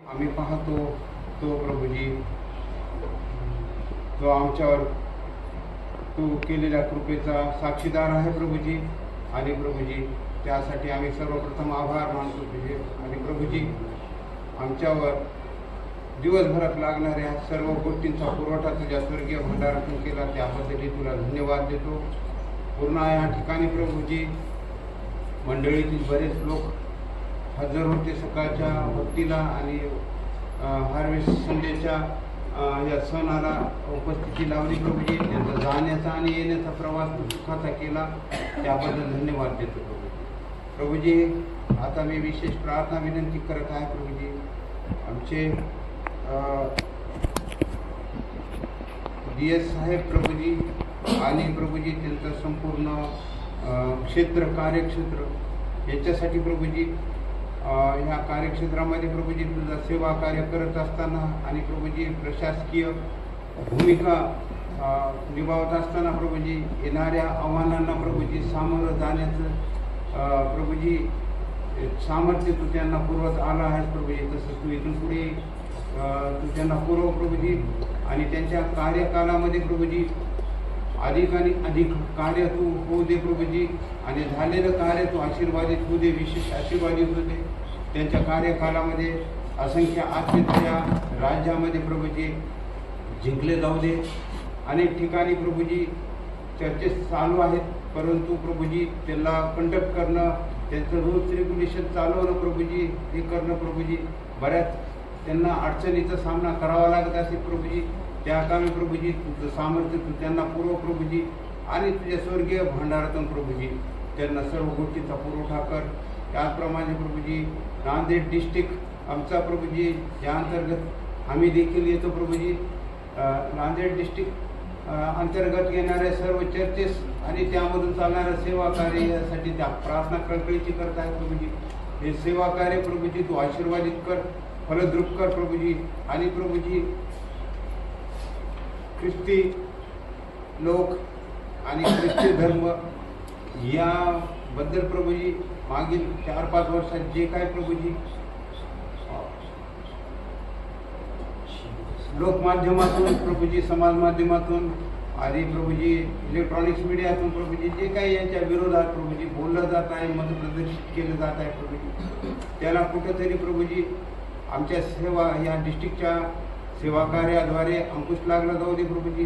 आम्ही पाहतो तो प्रभूजी तो आमच्यावर तो केलेल्या कृपेचा साक्षीदार आहे प्रभूजी. आणि प्रभूजी त्यासाठी आम्ही सर्वप्रथम आभार मानतो तुझे. आणि प्रभूजी आमच्यावर दिवसभरात लागणाऱ्या सर्व गोष्टींचा पुरवठा तुझ्या स्वर्गीय भंडारातून केला त्याबद्दल तुला धन्यवाद देतो. पूर्ण या ठिकाणी प्रभूजी मंडळीतील बरेच लोक हजर होते सकाळच्या भक्तीला आणि हार्वेस्ट संडेच्या या सणाला उपस्थिती लावली प्रभूजी. त्यांचा जाण्याचा आणि येण्याचा प्रवास सुखाचा केला त्याबद्दल धन्यवाद देतो प्रभूजी. आता मी विशेष प्रार्थना विनंती करत आहे प्रभूजी. आमचे DS साहेब प्रभूजी आणि प्रभूजी त्यांचं संपूर्ण कार्यक्षेत्र याच्यासाठी प्रभूजी ह्या कार्यक्षेत्रामध्ये प्रभूजी तुझा सेवा कार्य करत असताना आणि प्रभूजी प्रशासकीय भूमिका निभावत असताना प्रभूजी येणाऱ्या आव्हानांना प्रभूजी सामोरं जाण्याचं प्रभूजी सामर्थ्य तू त्यांना पुरवत आला आहेस प्रभूजी. तसं तू इथून पुढे तू त्यांना पुरव प्रभूजी. आणि त्यांच्या कार्यकालामध्ये प्रभूजी अधिक आणि अधिक कार्य तू होऊ दे प्रभूजी. आणि झालेलं कार्य तू आशीर्वादित होऊ दे, विशेष आशीर्वादित होऊ दे. त्यांच्या कार्यकालामध्ये असंख्य आत्मे तुझ्या राज्यामध्ये प्रभूजी जिंकले जाऊ दे. अनेक ठिकाणी प्रभूजी चर्चेस चालू आहेत परंतु प्रभूजी त्यांना कंडक्ट करणं, त्यांचं रूल्स रेग्युलेशन चालवणं प्रभूजी हे करणं प्रभूजी बऱ्याच त्यांना अडचणीचा सामना करावा लागत असेल प्रभूजी. त्या कामी प्रभूजी तुझं सामर्थ्य तू त्यांना पुरव प्रभूजी. आणि तुझ्या स्वर्गीय भंडारातून प्रभूजी त्यांना सर्व गोष्टीचा पुरवठा कर. त्याचप्रमाणे प्रभूजी नांदेड डिस्ट्रिक्ट आमचा प्रभूजी या अंतर्गत आम्ही देखील येतो प्रभूजी. नांदेड डिस्ट्रिक्ट अंतर्गत येणाऱ्या सर्व चर्चेस आणि त्यामधून चालणाऱ्या सेवा कार्य यासाठी त्या प्रार्थना कळकळीची करत आहे प्रभूजी. हे सेवा कार्य प्रभूजी तू आशीर्वादित कर, फलद्रूप कर प्रभूजी. आणि प्रभूजी ख्रिस्ती लोक आणि ख्रिस्ती धर्म याबद्दल प्रभूजी मागील 4-5 वर्षात जे काय प्रभूजी लोकमाध्यमातून प्रभूजी समाज माध्यमातून आणि प्रभूजी इलेक्ट्रॉनिक्स मीडियातून प्रभूजी जे काही यांच्या विरोधात प्रभूजी बोललं जात आहे, मत प्रदर्शित केलं जात आहे प्रभूजी त्याला कुठंतरी प्रभूजी आमच्या सेवा या डिस्ट्रिक्टच्या सेवा कार्याद्वारे अंकुश लागला जाऊ दे प्रभूजी.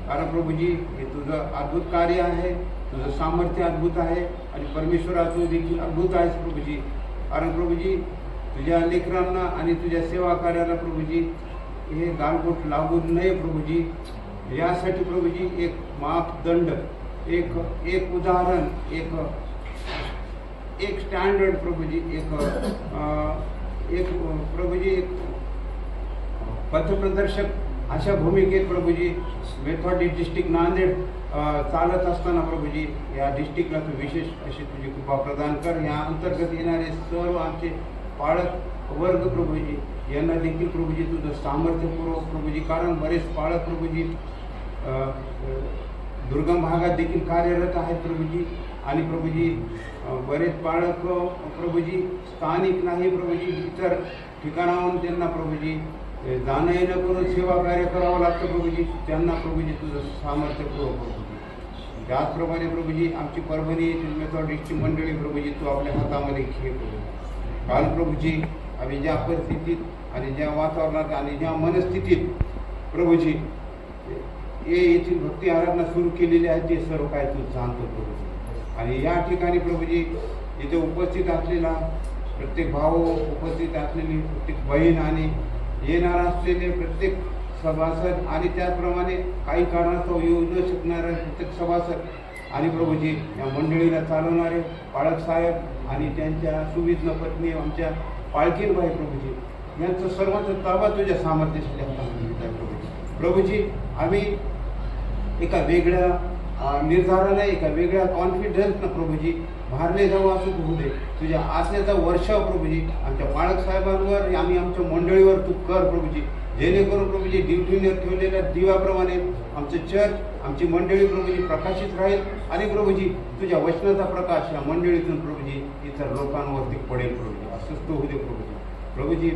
कारण प्रभूजी हे तुझं अद्भुत कार्य आहे, तुझं सामर्थ्य अद्भुत आहे आणि परमेश्वराचं देखील अद्भुत आहेस प्रभूजी. कारण प्रभूजी तुझ्या लेकरांना आणि तुझ्या सेवा कार्याला प्रभूजी हे गालबोट लागू नये प्रभूजी. यासाठी प्रभूजी एक मापदंड, एक उदाहरण, एक स्टँडर्ड प्रभूजी, एक प्रभूजी एक पथप्रदर्शक अशा भूमिकेत प्रभूजी मेथॉडिस्ट डिस्ट्रिक्ट नांदेड चालत असताना प्रभूजी या डिस्ट्रिक्टला तू विशेष अशी तुझी कृपा प्रदान कर. या अंतर्गत येणारे सर्व आमचे पाळक वर्ग प्रभूजी यांना देखील प्रभूजी तुझं सामर्थ्य पुरव प्रभूजी. कारण बरेच पाळक प्रभूजी दुर्गम भागात देखील कार्यरत आहेत प्रभूजी. आणि प्रभूजी बरेच पाळक प्रभूजी स्थानिक नाही प्रभूजी, इतर ठिकाणाहून त्यांना प्रभूजी जाणं येणं करून सेवा कार्य करावं लागतं प्रभूजी. त्यांना प्रभूजी तुझं सामर्थ्य पुरव प्रभूजी. त्याचप्रमाणे प्रभूजी आमची परभणी येथील मेथॉडिस्टची मंडळी प्रभूजी तू आपल्या हातामध्ये घे प्रभूजी. काल प्रभूजी आम्ही ज्या परिस्थितीत आणि ज्या वातावरणात आणि ज्या मनस्थितीत प्रभूजी येथील भक्ती आराधना सुरू केलेली आहे ते सर्व काय तू जाणतो प्रभूजी. आणि या ठिकाणी प्रभूजी इथे उपस्थित असलेला प्रत्येक भाऊ, उपस्थित असलेली प्रत्येक बहीण आणि येणार असलेले प्रत्येक सभासद आणि त्याचप्रमाणे काही कारणास्तव येऊ न शकणारे प्रत्येक सभासद आणि प्रभूजी या मंडळीला चालवणारे पाळक साहेब आणि त्यांच्या सुविज्ञ पत्नी आमच्या पाळकीनबाई प्रभूजी यांचं सर्वांचा ताबा तुझ्या सामर्थ्यासाठी प्रभूजी. प्रभूजी आम्ही एका वेगळ्या निर्धाराने, एका वेगळ्या कॉन्फिडन्सनं प्रभूजी भारले जाऊ असं होऊ दे. तुझ्या आज्ञेचा वर्षाव प्रभूजी आमच्या पाळक साहेबांवर, आम्ही आमच्या मंडळीवर तू कर प्रभूजी. जेणेकरून प्रभूजी ड्युटीने ठेवलेल्या दिव्याप्रमाणे आमचं चर्च, आमची मंडळी प्रभूजी प्रकाशित राहील. आणि प्रभूजी तुझ्या वचनाचा प्रकाश या मंडळीतून प्रभूजी इतर लोकांवरती पडेल प्रभूजी. अस्वस्थ होऊ दे प्रभूजी. प्रभूजी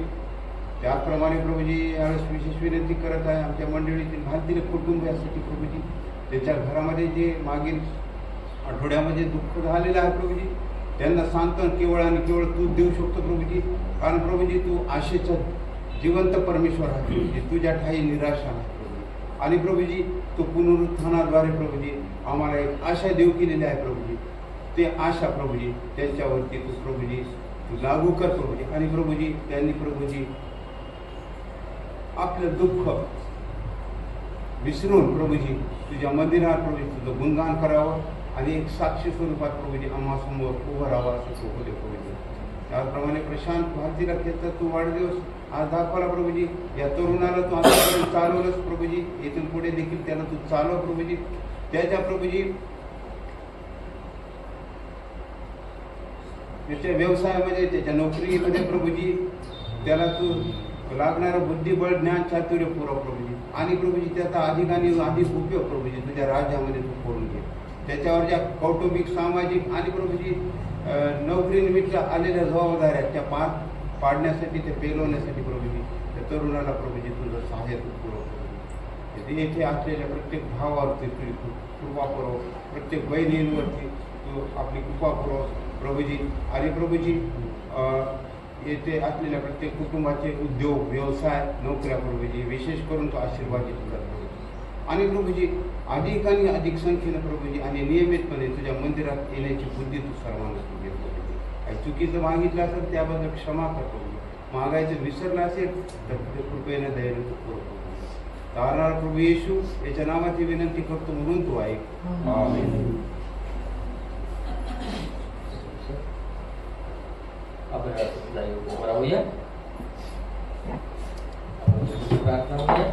त्याचप्रमाणे प्रभूजी यावेळेस विशेष विनंती करत आहे आमच्या मंडळीतील भारतीय कुटुंबियासाठी प्रभूजी, त्याच्या घरामध्ये जे मागील आठवड्यामध्ये दुःख झालेलं आहे प्रभूजी, त्यांना सांत्वन केवळ आणि केवळ तू देऊ शकतो प्रभूजी. कारण प्रभूजी तू आशेचा जिवंत परमेश्वर आहे प्रभूजी, तुझ्या ठाई निराशा नाही प्रभूजी. आणि प्रभूजी तू पुनरुत्थानाद्वारे प्रभूजी आम्हाला एक आशा देऊ केलेली आहे प्रभूजी. ते आशा प्रभूजी त्यांच्यावरती तू प्रभूजी तू लागू कर प्रभूजी. आणि प्रभूजी त्यांनी प्रभूजी आपलं दुःख विसरून प्रभूजी तुझ्या मंदिरात प्रभूजी तुझं गुणगान करावं आणि एक साक्षी स्वरूपात प्रभूजी आम्हासमोर उभं राहावं असं सोपवले प्रभूजी. त्याचप्रमाणे प्रशांत भारतीला क्षेत्रात तू वाढदिवस आज दाखवला प्रभूजी. या तरुणाला तू आतापर्यंत चालवलंच प्रभूजी, इथून पुढे देखील त्याला तू चालव प्रभूजी. त्याच्या प्रभूजी त्याच्या व्यवसायामध्ये त्याच्या नोकरीमध्ये प्रभूजी त्याला तू लागणारं बुद्धिबळ ज्ञान चातुर्य पुरव प्रभूजी. आणि प्रभूजी त्याचा अधिक आणि अधिक उपयोग प्रभूजी तुझ्या राज्यामध्ये तू करून घे. त्याच्यावर ज्या कौटुंबिक सामाजिक आणि प्रभूजी नोकरीनिमित्त आलेल्या जबाबदाऱ्या त्या पार पाडण्यासाठी ते पेलवण्यासाठी प्रभूजी त्या तरुणाला प्रभूजी तुझं सहाय्य पुरव प्रभूजी. येथे असलेल्या प्रत्येक भावावरती तुझी कृपा पुरव, प्रत्येक बहिणींवरती तू आपली कृपा पुरव प्रभूजी. आणि प्रभूजी येथे असलेल्या प्रत्येक कुटुंबाचे उद्योग व्यवसाय नोकऱ्या प्रभूजी विशेष करून तो आशीर्वादित कर प्रभूजी. आणि प्रभूजी अधिक आणि अधिक संख्येनं प्रभूजी आणि नियमितपणे तुझ्या मंदिरात येण्याची बुद्धी तू सर्वांना तू दे प्रभूजी. काही चुकीचं मागितलं असेल त्याबद्दल क्षमा कर प्रभूजी. मागायचं विसरलं असेल तर तुझ्या कृपेनं दयेनं तू पुरव प्रभूजी. तारणारा प्रभू येशू याच्या नावाची विनंती करतो म्हणून तू ऐक. आमेन. आपण राहूया प्रार्थना होऊया.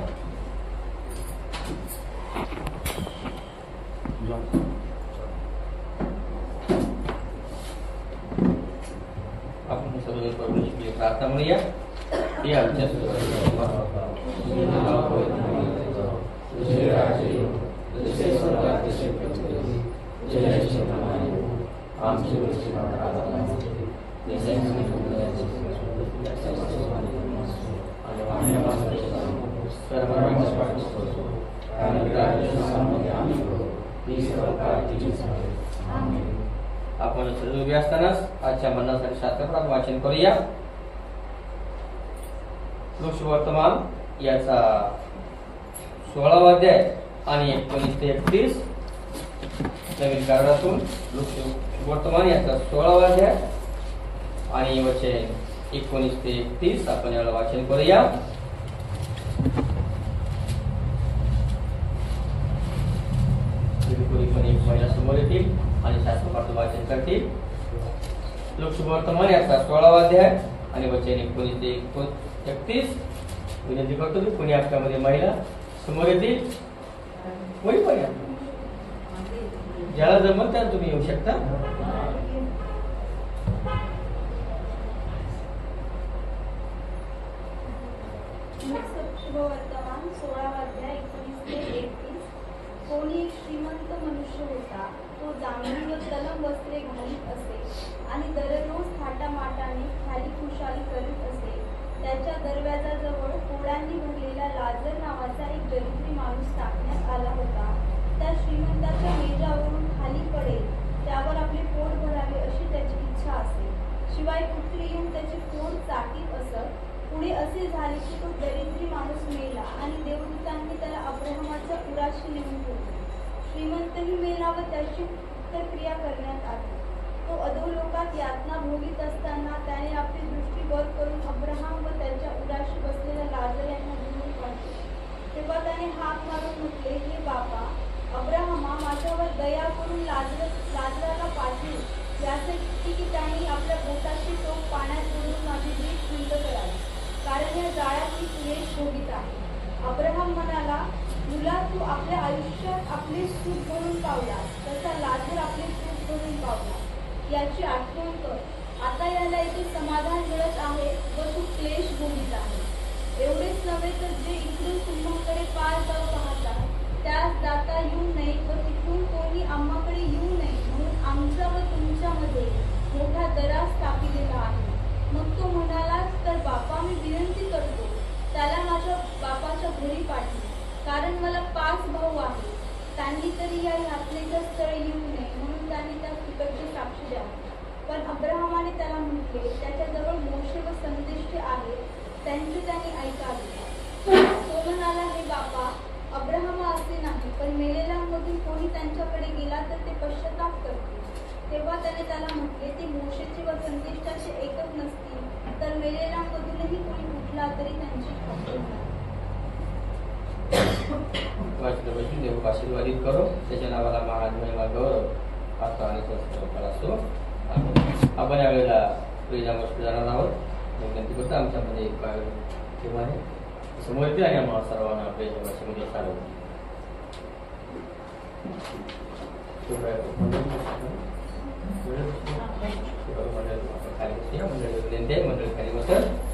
आपण सर्व परमेश्वराची प्रार्थना म्हणूया. हे आमच्या आपण सर्व उभे असतानाच आजच्या मनासाठी शास्त्रात वाचन करूया. लोकवर्तमान याचा 16वा अध्याय आणि 19 ते 31 नवीन करारातून लोकवर्तमान याचा 16वा अध्याय आणि वचन 19 ते 31 आपण याला वाचन करूया. एक महिला समोर येतील आणि शास्त्रपाठ वाचन करतील. लोकवर्तमान याचा 16वा अध्याय आणि वचन 19 ते 31. विनंती करतो की कोणी आपल्यामध्ये महिला समोर येतील. कोणी पण या, ज्याला जमत त्या तुम्ही येऊ शकता. शुभवर्तमान 16वा अध्याय 19 ते 31. कोणी एक श्रीमंत मनुष्य होता. तो जांभळी व तलम वस्त्रे घालीत असे आणि दररोज थाटामाटाने खाली खुशाली करीत असे. त्याच्या दरवाजाजवळ पोळ्यांनी भरलेला लाजर नावाचा एक दरिद्री माणूस टाकण्यात आला होता. त्या श्रीमंताच्या मेजावरून खाली पडेल, त्यावर आपले पोट भरावे अशी त्याची इच्छा असे. शिवाय कुत्री येऊन त्याचे पोट चाटीत असत. पुढे असे झाले की तो दरिद्री माणूस मेला आणि देवदूतांनी त्याला अब्राहमाच्या उराशी नेऊन ठेवले. श्रीमंतही मेला व त्याची उत्तरक्रिया करण्यात आली. तो अधोलोकात यातना भोगीत असताना त्याने आपली दृष्टी वर करून अब्राहम व त्याच्या उराशी बसलेल्या लाजर यांना दूर पाहिले. तेव्हा त्याने हाक मारून म्हटले, हे बाबा अब्राहमा, माझ्यावर दया करून लाजराला पाठव यासाठी की त्यांनी आपल्या बोटाची टोक पाण्यात बुडवून माझी जीभ थंड करावी, कारण या जाळ्यात मी क्लेश भोगीत आहे. अब्राहम म्हणाला, मुला, तू आपल्या आयुष्यात आपले सुख भरून पावलास, तसा लाजर आपले सुख भरून पावला. याची आठवण कर. आता याला इथे समाधान मिळत आहे व तू क्लेश भोगीत आहे. एवढेच नव्हे तर जे इकडून तुम्हाकडे पार जाऊ पाहतात त्यास जाता येऊ नये व तिथून कोणी आम्हाकडे येऊ नये म्हणून आमचा व तुमच्यामध्ये मोठा दरास टाकलेला आहे. मग तो म्हणाला, तर बापा, मी विनंती करतो पण अब्राहमाने त्याला म्हटले, त्याच्याजवळ मोशे व संदेष्टे आहेत, त्यांचे त्यांनी ऐकावे. तो म्हणाला, हे बापा अब्राहमा असे नाही, पण मेलेल्यांमधून कोणी त्यांच्याकडे गेला तर ते पश्चाताप करतील. तेव्हा त्याला म्हटले, ते मोशेचे व संदेष्टाचे एकच नसतील, तर मेलेल्यांमधूनही कोणी उठला तरी त्यांची खात्री नाही. देव आशीर्वादित करो, त्याच्या नावाला महाराज महिमा गौरव आता आणि असो. आपण यावेळेला प्रिजा गोष्ट जाणार आहोत. विनंती करतो आमच्यामध्ये एक तेव्हा आहे समोर येते आणि आम्हाला सर्वांना आपल्या भाषेमध्ये सारव. मंडळी खाली बसत.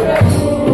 प्रभु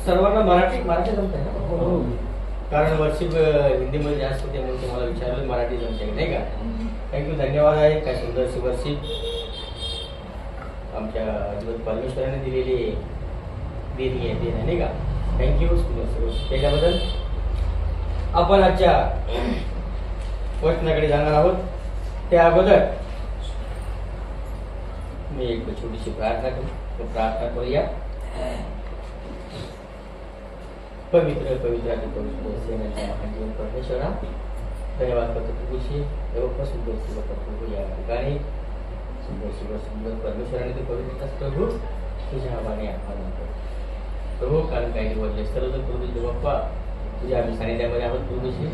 सर्वांना मराठी जमत आहे ना? कारण वर्षी हिंदीमध्ये जास्त होते म्हणून तुम्हाला विचारलं मराठी जमते नाही का? थँक्यू, धन्यवाद आहे. काय सुंदरशी वर्षी आमच्या जीवन परमेश्वराने दिलेली देणी आहे नाही का? थँक्यू त्याच्याबद्दल. आपण आजच्या वचनाकडे जाणार आहोत. त्या अगोदर मी एक छोटीशी प्रार्थना करूया. पवित्र परमेश्वरा, धन्यवाद करतो तुझी प्रभू या ठिकाणी सुंदर परमेश्वराने तू पवित्र प्रभू तुझ्या नावाने आभार मानतो प्रभू. कारण काही निवडले सर्व प्रभू बाप्पा तुझ्या आम्ही सानिध्यामध्ये आहोत प्रभूशी.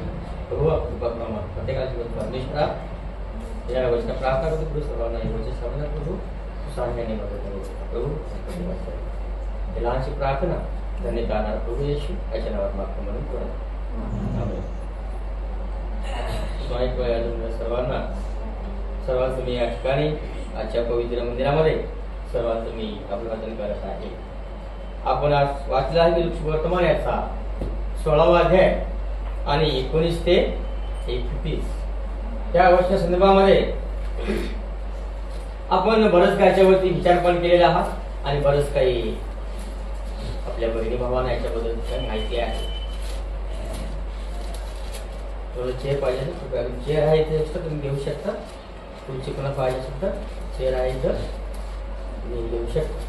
प्रभू कृपा प्रत्येकाला परमेश्वरा या वर्षा प्रार्थना करतो प्रभू. सर्वांना एवढे समजा प्रभू सांगण्याने मदत करू प्रभू. लहानशी प्रार्थना धन्यवाद प्रभू येशू याच्या नावात मागतो म्हणून सर्वांचं मी या ठिकाणी आजच्या पवित्र मंदिरामध्ये सर्वांचं मी अभिवादन करत आहे. आपण आज वाचला आहे की वर्तमान याचा 16वा अध्याय आणि 19 ते 31 या वर्षा संदर्भामध्ये आपण बरंच याच्यावरती विचार पण केलेला आहात आणि बरंच काही आपल्या बहिणी भावांना याच्याबद्दल काही माहिती आहे. चेअर पाहिजे ना? चेअर आहे ते तुम्ही घेऊ शकता. तुमची कोणा पाहिजे असेल तर चेअर आहे तर तुम्ही घेऊ शकता.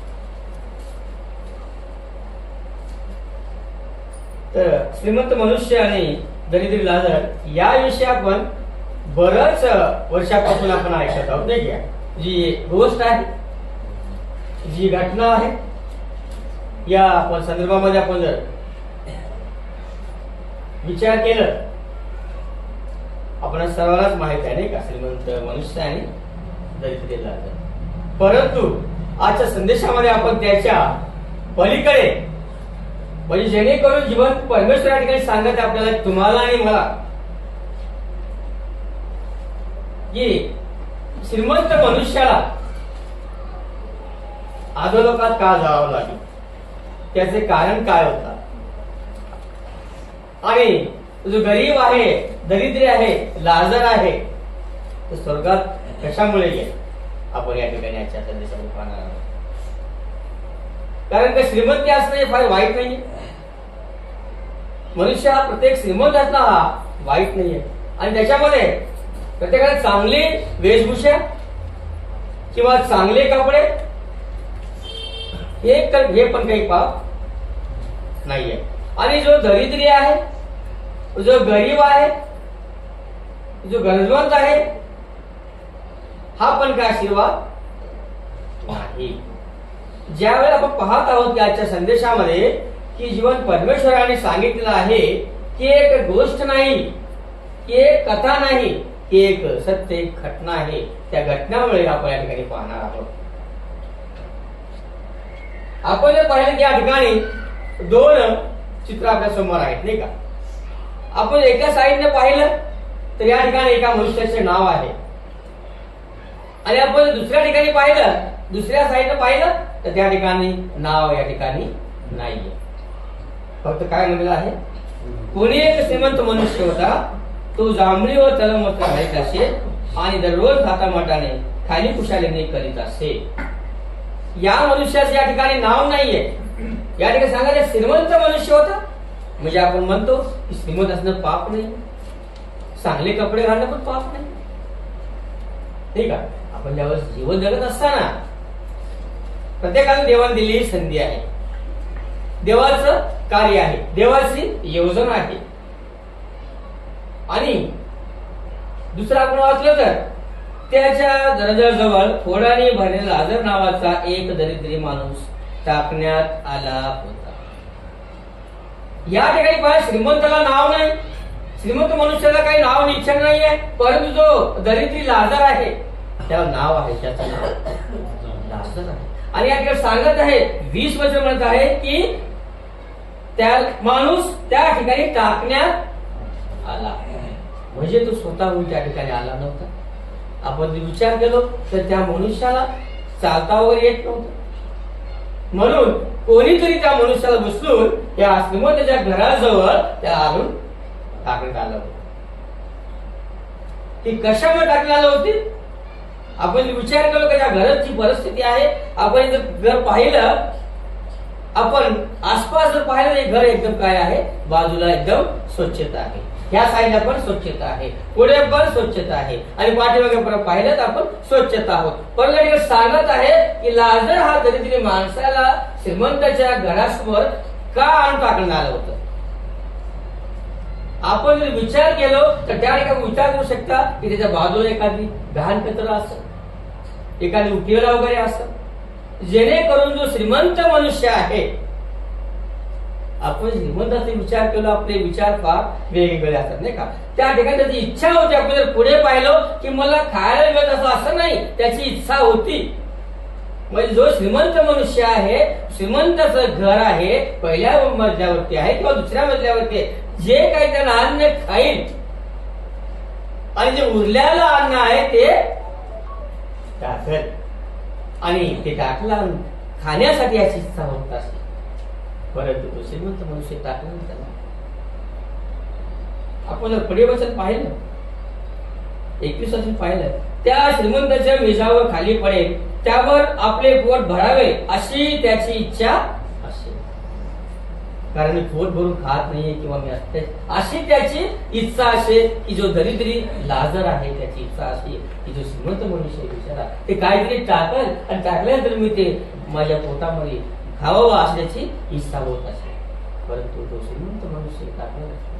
तर श्रीमंत मनुष्य आणि दरिद्री लाजर याविषयी आपण बरंच वर्षापासून आपण ऐकत आहोत नाही का? जी गोष्ट आहे, जी घटना आहे, या आपण संदर्भामध्ये आपण जर विचार केलं आपण सर्वांनाच माहित आहे नाही का? श्रीमंत मनुष्य आणि दरिद्री लाजर. परंतु आजच्या संदेशामध्ये आपण त्याच्या पलीकडे म्हणजे जेणेकरून जीवन परमेश्वर या ठिकाणी सांगत आपल्याला तुम्हाला आणि मला की श्रीमंत मनुष्याला अधोलोकात का जावं लागेल, त्याचे कारण काय होतात आणि जो गरीब आहे, दरिद्री आहे, लाजर आहे तो स्वर्गात कशामुळे गेला आपण या ठिकाणी आजच्या संदेशामध्ये पाहणार आहोत. कारण का श्रीमंती असणं फार वाईट नाही. मनुष्य हा प्रत्येक श्रीमंत असणं हा वाईट नाहीये आणि त्याच्यामध्ये प्रत्येकाला चांगली वेशभूषा किंवा चांगले कपडे हे पण काही पाप नाहीये. आणि जो दरिद्री आहे, जो गरीब आहे, जो गरजवंत आहे हा पण काय आशीर्वाद नाही. ज्यावेळी आपण पाहत आहोत की आजच्या संदेशामध्ये की जीवन परमेश्वराने सांगितलेलं आहे की एक गोष्ट नाही, की एक कथा नाही, की एक सत्य, एक घटना आहे. त्या घटनामुळे आपण या ठिकाणी पाहणार आहोत. आपण जर पाहिलं की या ठिकाणी 2 चित्र आपल्या समोर आहेत नाही का? आपण एका साईडने पाहिलं तर या ठिकाणी एका मनुष्याचे नाव आहे आणि आपण दुसऱ्या ठिकाणी पाहिलं, दुसऱ्या साईडने पाहिलं तर त्या ठिकाणी नाव या ठिकाणी नाहीये. फक्त काय म्हणलेलं आहे, कोणी एक श्रीमंत मनुष्य होता, तो जांभळी व तलम वस्त्र घालीत असे आणि दररोज थाटामाटाने खाली कुशालीने करीत असे. या मनुष्याचं या ठिकाणी नाव नाहीये. या ठिकाणी सांगायचं श्रीमंत मनुष्य होता म्हणजे आपण म्हणतो की श्रीमंत असणं पाप नाही, चांगले कपडे घालणं पण पाप नाही, ठीक आहे. आपण ज्यावेळेस जीवन जगत असताना प्रत्येकाने देवाने दिलेली संधी आहे, देवाचं कार्य आहे, देवाची योजना आहे. आणि दुसरं आपण वाचलं तर त्याच्या दरवाजाजवळ फोडाने भरलेला लाजर नावाचा एक दरिद्री माणूस टाकण्यात आला होता. या ठिकाणी पाहिजे श्रीमंताला नाव नाही, श्रीमंत मनुष्याला काही नाव निश्चय नाहीये, परंतु जो दरिद्री लाजर आहे त्याला नाव आहे, त्याचं नाव लाजर आहे. आणि या ठिकाणी सांगत आहे 20 वर्ष म्हणत आहे की त्या माणूस त्या ठिकाणी टाकण्यात आला म्हणजे तो स्वतःहून त्या ठिकाणी आला नव्हता. आपण विचार केलो तर त्या मनुष्याला चालता वगैरे येत नव्हतं, म्हणून कोणीतरी त्या मनुष्याला बसलून या श्रीमंताच्या घराजवळ त्या आणून टाकण्यात आलं होतं. ती कशामुळे टाकण्यात आलं होती? आपण विचार केला का ज्या घराची परिस्थिती आहे, आपण जर घर पाहिलं, आपण आसपास जर पाहिलं हे घर एकदम काय आहे, बाजूला एकदम स्वच्छता आहे, ह्या साईडला पण स्वच्छता आहे, पुढे पण स्वच्छता आहे आणि पाठीमागे पाहिलं तर आपण स्वच्छता आहोत. परंतु सांगत आहे की लाजर हा दरिद्री माणसाला श्रीमंताच्या घरासमोर का आणून टाकण्यात आलं होतं? आपण जर विचार केलो तर त्या ठिकाणी विचार करू शकता की त्याच्या बाजूला एखादी घाण कचरा असं, एखादी उठलेला वगैरे असं, जेणेकरून जो श्रीमंत मनुष्य आहे, आपण श्रीमंताचा विचार केला, आपले विचार फार वेगवेगळे असतात नाही का. त्या ठिकाणी त्याची इच्छा होती, आपण जर पुढे पाहिलं की मला खायला मिळत असं नाही, त्याची इच्छा होती. म्हणजे जो श्रीमंत मनुष्य आहे, श्रीमंताचं घर आहे, पहिल्या मजल्यावरती आहे किंवा दुसऱ्या मजल्यावरती आहे, जे काही त्याला अन्न खाईल आणि जे उरलेलं अन्न आहे ते टाकल आणि ते टाकलं खाण्यासाठी याची इच्छा होत असते. परंतु तो श्रीमंत मनुष्य टाकलं त्याला. आपण पुढे वचन पाहिलं, 21 वचन पाहिलं, त्या श्रीमंताच्या मेजावर खाली पडेल, त्यावर आपले पोट भरावे अशी त्याची इच्छा असेल. कारण मी पोट भरून खात नाहीये किंवा मी असते, अशी त्याची इच्छा असेल. की जो दरिद्री लाजर आहे त्याची इच्छा अशी की जो श्रीमंत मनुष्य बिचारा ते काहीतरी टाकल आणि टाकल्यानंतर मी ते माझ्या पोटामध्ये खावावं अशी त्याची इच्छा होत असेल. परंतु तो श्रीमंत मनुष्य टाकला नसतो.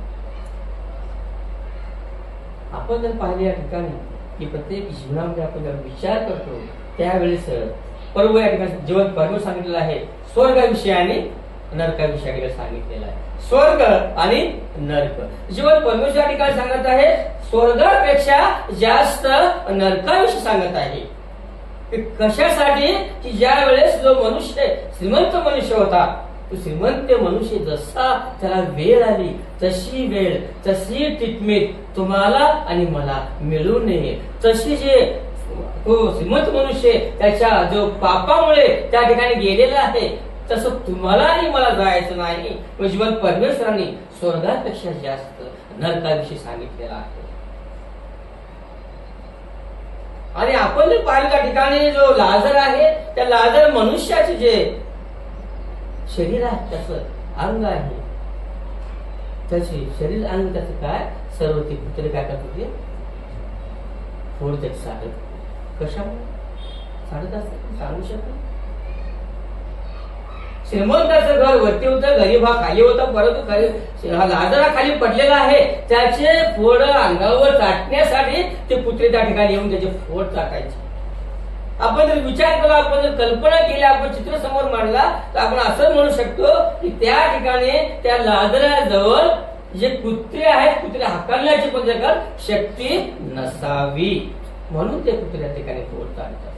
आपण जर पाहिले या ठिकाणी की प्रत्येक जीवनामध्ये आपण जर विचार करतो त्यावेळेस पर्व या ठिकाणी जेव्हा पर्व सांगितलेलं आहे, स्वर्गाविषयी आणि नरकाविषयी सांगितलेलं आहे. स्वर्ग आणि नरक, जेव्हा परमेश्वर या ठिकाणी सांगत आहे स्वर्गापेक्षा जास्त नरकाविषयी सांगत आहे. कशासाठी? की ज्या वेळेस जो मनुष्य श्रीमंत मनुष्य होता, तो श्रीमंत मनुष्य जसा त्याला वेळ आली तशी वेळ, तशी ट्रीटमेंट तुम्हाला आणि मला मिळू नये, तशी जे तो श्रीमंत मनुष्य त्याच्या जो पापामुळे त्या ठिकाणी गेलेला आहे तसं तुम्हाला आणि मला जायचं नाही. जीवन परमेश्वरांनी स्वर्गापेक्षा जास्त नरकाविषयी सांगितलेला आहे. आणि आपण जर पाहिलं त्या ठिकाणी जो लाजर आहे, त्या लाजर मनुष्याचे जे शरीर आहे, त्याचं अंग आहे, त्याचे शरीर अंग त्याचं काय सर्व ते पुत्र काय करत होते, फोड त्याचे साधत. कशामुळे साधत असत सांगू शकत. श्रीमंताचं घर वरती होतं, गरीब हा खाली होता, परंतु लाजर हा खाली पडलेला आहे. त्याचे फोड अंगावर चाटण्यासाठी ते पुत्रे त्या ठिकाणी येऊन त्याचे फोड चाटायचे. आपण जर विचार केला, आपण जर कल्पना केली, आपण चित्र समोर मांडला तर आपण असं म्हणू शकतो की त्या ठिकाणी त्या लाजराजवळ जे कुत्रे आहेत, कुत्रे हाकलण्याची पण शक्ती नसावी, म्हणून ते कुत्रे त्या ठिकाणी फोड चाटतात.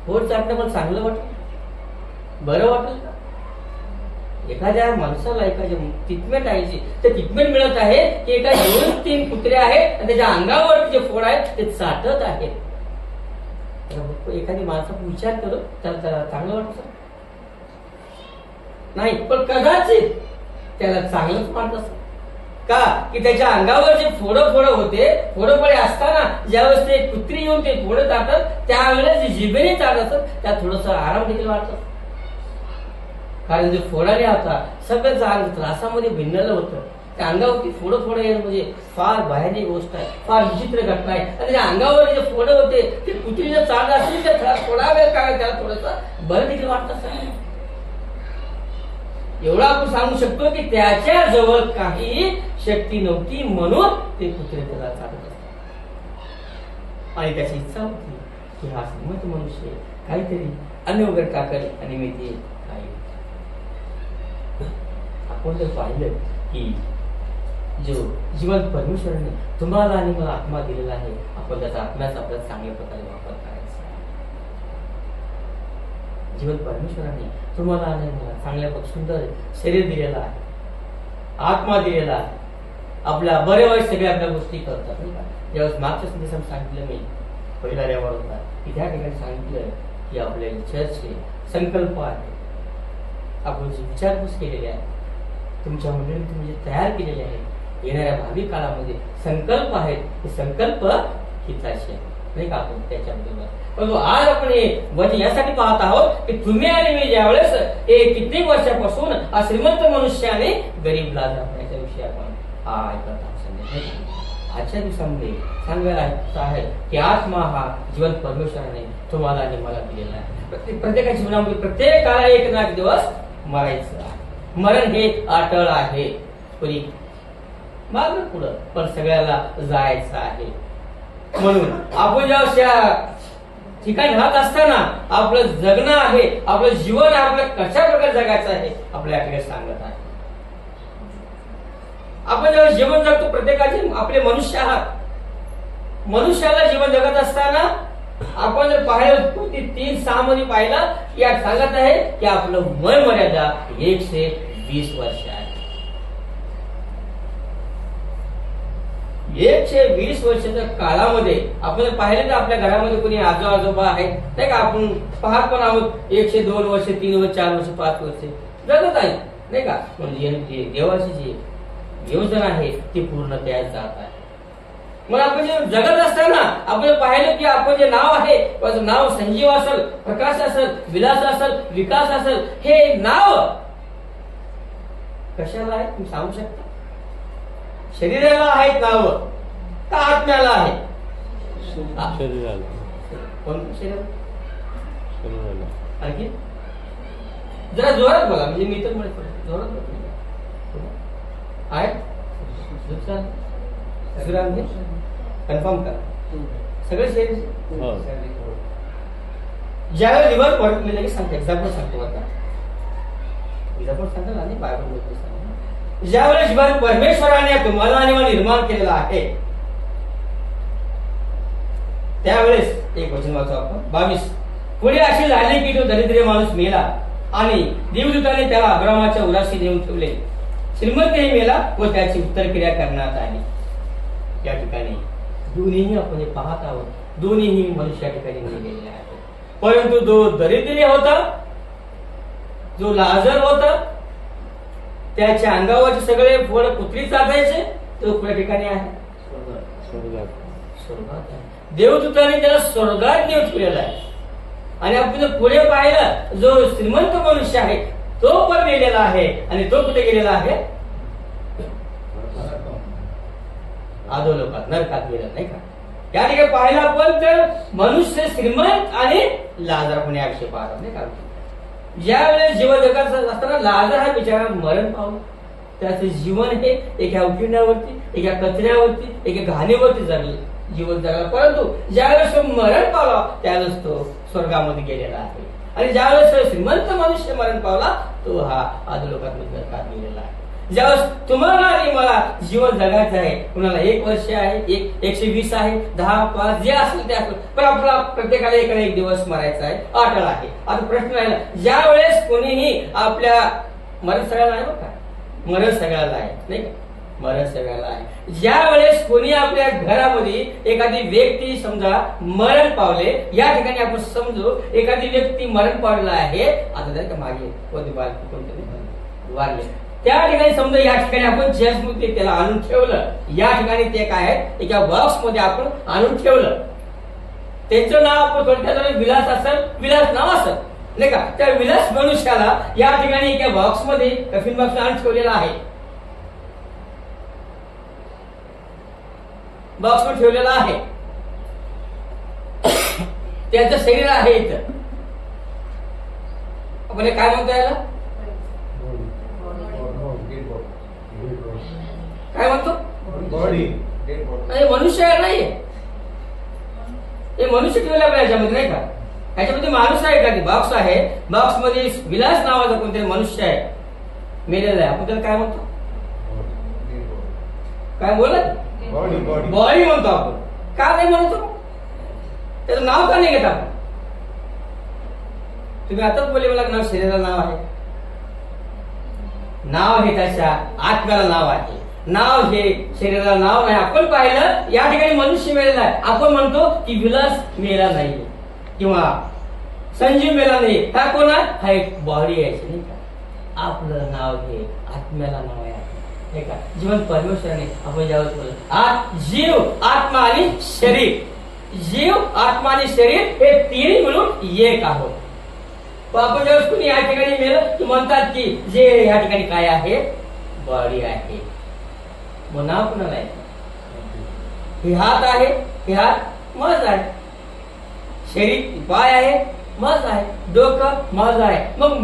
फोड चाटणं पण चांगलं वाटतं, बरं वाटेल का? एखाद्या माणसाला एखाद्या ट्रीटमेंट आहे ते ट्रीटमेंट मिळत आहे की एका 2-3 कुत्रे आहेत आणि त्याच्या अंगावर जे फोड आहेत ते चाटत आहेत. एखादी माणसाचा विचार करू त्याला चांगलं वाटत नाही, पण कदाचित त्याला चांगलंच वाटत असत. का? की त्याच्या अंगावर जे फोड होते, फोडे असताना ज्यावेळेस ते कुत्री येऊन ते फोड चाटतात त्यावेळेस जे जिभेने चाटत असत त्यात थोडस आराम देखील वाटत. कारण जे फोडाने होता सगळं अंग त्रासामध्ये भिन्नलं होतं. त्या अंगावरती फोड येणं म्हणजे फार भयानक गोष्ट आहे, फार विचित्र घटना आहे. आणि त्या अंगावर जे फोड होते ते कुत्री जर चालत असतील तर थोडा वेळ काय त्याला थोडस बरं देखील वाटत असतं. एवढा आपण सांगू शकतो की त्याच्या जवळ काही शक्ती नव्हती म्हणून ते कुत्रे त्याला चालत असतात. आणि त्याची इच्छा होती की हा श्रीमंत मनुष्य काहीतरी अन्न वगैरे टाकल आणि मी ते खाईल. आपण जर पाहिलं की जो जीवन परमेश्वराने तुम्हाला आणि मला आत्मा दिलेला आहे, आपण त्याचा आत्म्याचा आपल्याला चांगल्या प्रकारे वापर करायचा. जीवन परमेश्वराने तुम्हाला आणि मला चांगल्या सुंदर शरीर दिलेला आहे, आत्मा दिलेला आहे. आपल्या बरे वाईट सगळ्या आपल्या गोष्टी करतात नाही का. ज्यावेळेस मागच्या संदेशात सांगितलं मी पहिला रेवार होता की त्या ठिकाणी सांगितलं ही आपल्या इच्छाचे संकल्प आहे. आपण जे विचारपूस केलेले आहे, तुमच्या मंडळीत तुम्ही जे तयार केलेले आहे, येणाऱ्या भावी काळामध्ये संकल्प आहेत, हे संकल्प हिताचे आहे, नाही का? आपण त्याच्याबद्दल परंतु आज आपण हे वचन यासाठी पाहत आहोत की तुम्ही आणि मी ज्यावेळेस कित्येक वर्षापासून श्रीमंत मनुष्याने गरीब लाज राखण्याच्या विषयी आपण ऐकत आहोत. आजच्या दिवसामध्ये सांगायला आहे की आत्मा हा जीवन परमेश्वराने तुम्हाला आणि मला दिलेला आहे. प्रत्येकाच्या जीवनामध्ये प्रत्येकाला एक ना एक दिवस मरायचं आहे. मरण हे अटळ आहे, पुरी मागं पुढं पण सगळ्याला जायचं आहे. म्हणून आपण ज्या ठिकाणी राहत असताना आपलं जगणं आहे, आपलं जीवन आहे, आपलं कशा प्रकारे जगायचं आहे आपल्याकडे सांगत आहे. आपण जेव्हा जीवन जगतो, प्रत्येकाचे आपले मनुष्य आहात, मनुष्याला जीवन जगत असताना आपण जर पाहिलं 3:6 मध्ये पाहिलं, यात सांगत आहे की आपलं वय मर्यादा 120 वर्ष आहे. 120 वर्षाच्या काळामध्ये आपण पाहिलं तर आपल्या घरामध्ये कोणी आजोबा आहेत, नाही का? आपण पाहत पण आहोत 102 वर्ष, 3 वर्ष, 4 वर्ष, 5 वर्ष जगत आहेत, नाही का? म्हणजे देवाची जी योजना आहे ती पूर्ण त्यात जात आहे. मग आपण जे जगत असताना आपण पाहिलं की आपण जे नाव आहे, नाव संजीव असेल, प्रकाश असेल, विलास असेल, विकास असेल, हे नाव कशाला आहे तुम्ही सांगू शकता? शरीराला आहेत नाव का आत्म्याला आहे? कोणतं शरीर? आणखी जरा जोरात बोला, म्हणजे मी तर जोरात बोलतो आहे. कन्फर्म कर सगळे शरीर. ज्यावेळेस दिवस परत लगेच सांगतो, एक्झाम्पल सांगतो बरं का, एक्झाम्पल सांगाल आणि बायबल सांगा. ज्यावेळेस जीवन परमेश्वराने तुम्हाला आणि मला निर्माण केलेला आहे, त्यावेळेस एक वचन वाचू आपण 22. पुढे अशी झाली की तो दरिद्र माणूस मेला आणि देवदूताने त्याला अब्रामाच्या उराशी नेऊन ठेवले. श्रीमंतही मेला व त्याची उत्तरक्रिया करण्यात आली. या ठिकाणी दोन्हीही आपण जे पाहत आहोत, दोन्हीही मनुष्य या ठिकाणी गेलेले आहेत. परंतु जो दरिद्री होता, जो लाजर होता, त्याच्या अंगावरचे सगळे फळ कुठली चालायचे, तो कुठल्या ठिकाणी आहे? स्वर्गात आहे. देवदूताने त्याला स्वर्गात नेऊन ठेवलेला आहे. आणि आपण पुढे पाहिलं, जो श्रीमंत मनुष्य आहे तो पण गेलेला आहे. आणि तो कुठे गेलेला आहे? अधोलोकात, नरकात गेला, नाही का? या ठिकाणी पाहिलं आपण तर मनुष्य श्रीमंत आणि लाजर पण याविषयी पाहतात, नाही का? ज्या वेळेस जीवन जगात असताना लाजर हा बिचारा मरण पावला. त्याचं जीवन हे एका उकिरण्यावरती, एका कचऱ्यावरती, एका घाणीवरती जगलं, जीवन जगला. परंतु ज्यावेळेस तो मरण पावला त्यावेळेस तो स्वर्गामध्ये गेलेला आहे. आणि ज्यावेळेस श्रीमंत मनुष्य मरण पावला तो हा अधोलोकात नरकात गेलेला आहे. ज्यावेळेस तुम्हाला आणि मला जीवन जगायचं आहे, कुणाला 1 वर्ष आहे, 120 आहे, 10, 5 जे असेल ते असेल, पण आपला प्रत्येकाला एक दिवस मरायचा आहे, अटळ आहे. आता प्रश्न राहिला, ज्या वेळेस कोणीही आपल्या मरण सगळ्याला आहे बघा, मरण सगळ्याला आहे, नाही का? मरण सगळ्याला आहे. ज्या वेळेस कोणी आपल्या घरामध्ये एखादी व्यक्ती समजा मरण पावले, या ठिकाणी आपण समजू एखादी व्यक्ती मरण पावलेला आहे, आता त्या मागे कोणते वारले, त्या ठिकाणी समजा या ठिकाणी आपण जसमुती त्याला आणून ठेवलं. या ठिकाणी ते काय आहे, एका बॉक्स मध्ये आपण आणून ठेवलं. त्याचं नाव आपण थोडक्यात विलास असेल, विलास नाव असेल, नाही का? त्या विलास मनुष्याला या ठिकाणी एका बॉक्स मध्ये, कफिन बॉक्स आणून ठेवलेला आहे, बॉक्स मध्ये ठेवलेला आहे. त्याचं शरीर आहे इथं, आपण काय म्हणतो याला? काय म्हणतो? बॉडी. मनुष्य नाहीये, हे मनुष्य ठेवला आपल्या याच्यामध्ये, नाही का? याच्यामध्ये माणूस आहे, एखादी बॉक्स आहे, बॉक्स मध्ये विलास नावाचा कोणतरी मनुष्य आहे, मेलेला आहे. आपण त्याला काय म्हणतो? काय बोलत? बॉडी म्हणतो आपण. का नाही म्हणतो? त्याचं नाव का नाही घेत आपण? तुम्ही आताच बोलले मला नाव शरीराला नाव आहे, नाव हे त्याच्या आत्म्याला नाव आहे. नाव हे शरीराला नाव नाही. आपण पाहिलं या ठिकाणी मनुष्य मेलेला आहे, आपण म्हणतो की विलास मेला नाही किंवा संजीव मेला नाही, हा कोण आहे? हा एक बॉडी आहे नाही का. आपलं नाव हे आत्म्याला नाव आहे नाही का. जीवन परमेश्वराने आपण ज्यावेळेस बोलतो जीव, आत्मा आणि शरीर, जीव, आत्मा आणि शरीर हे तिन्ही मिळून एक आहोत. आपण ज्यावेळेस कुणी या ठिकाणी मेलं की म्हणतात की जे या ठिकाणी काय आहे? बॉडी आहे. मग नाव कुणाला आहे? हे हात आहे, हे हात माझा आहे, शरीर पाय आहे माझा आहे, डोकं माझं आहे. मग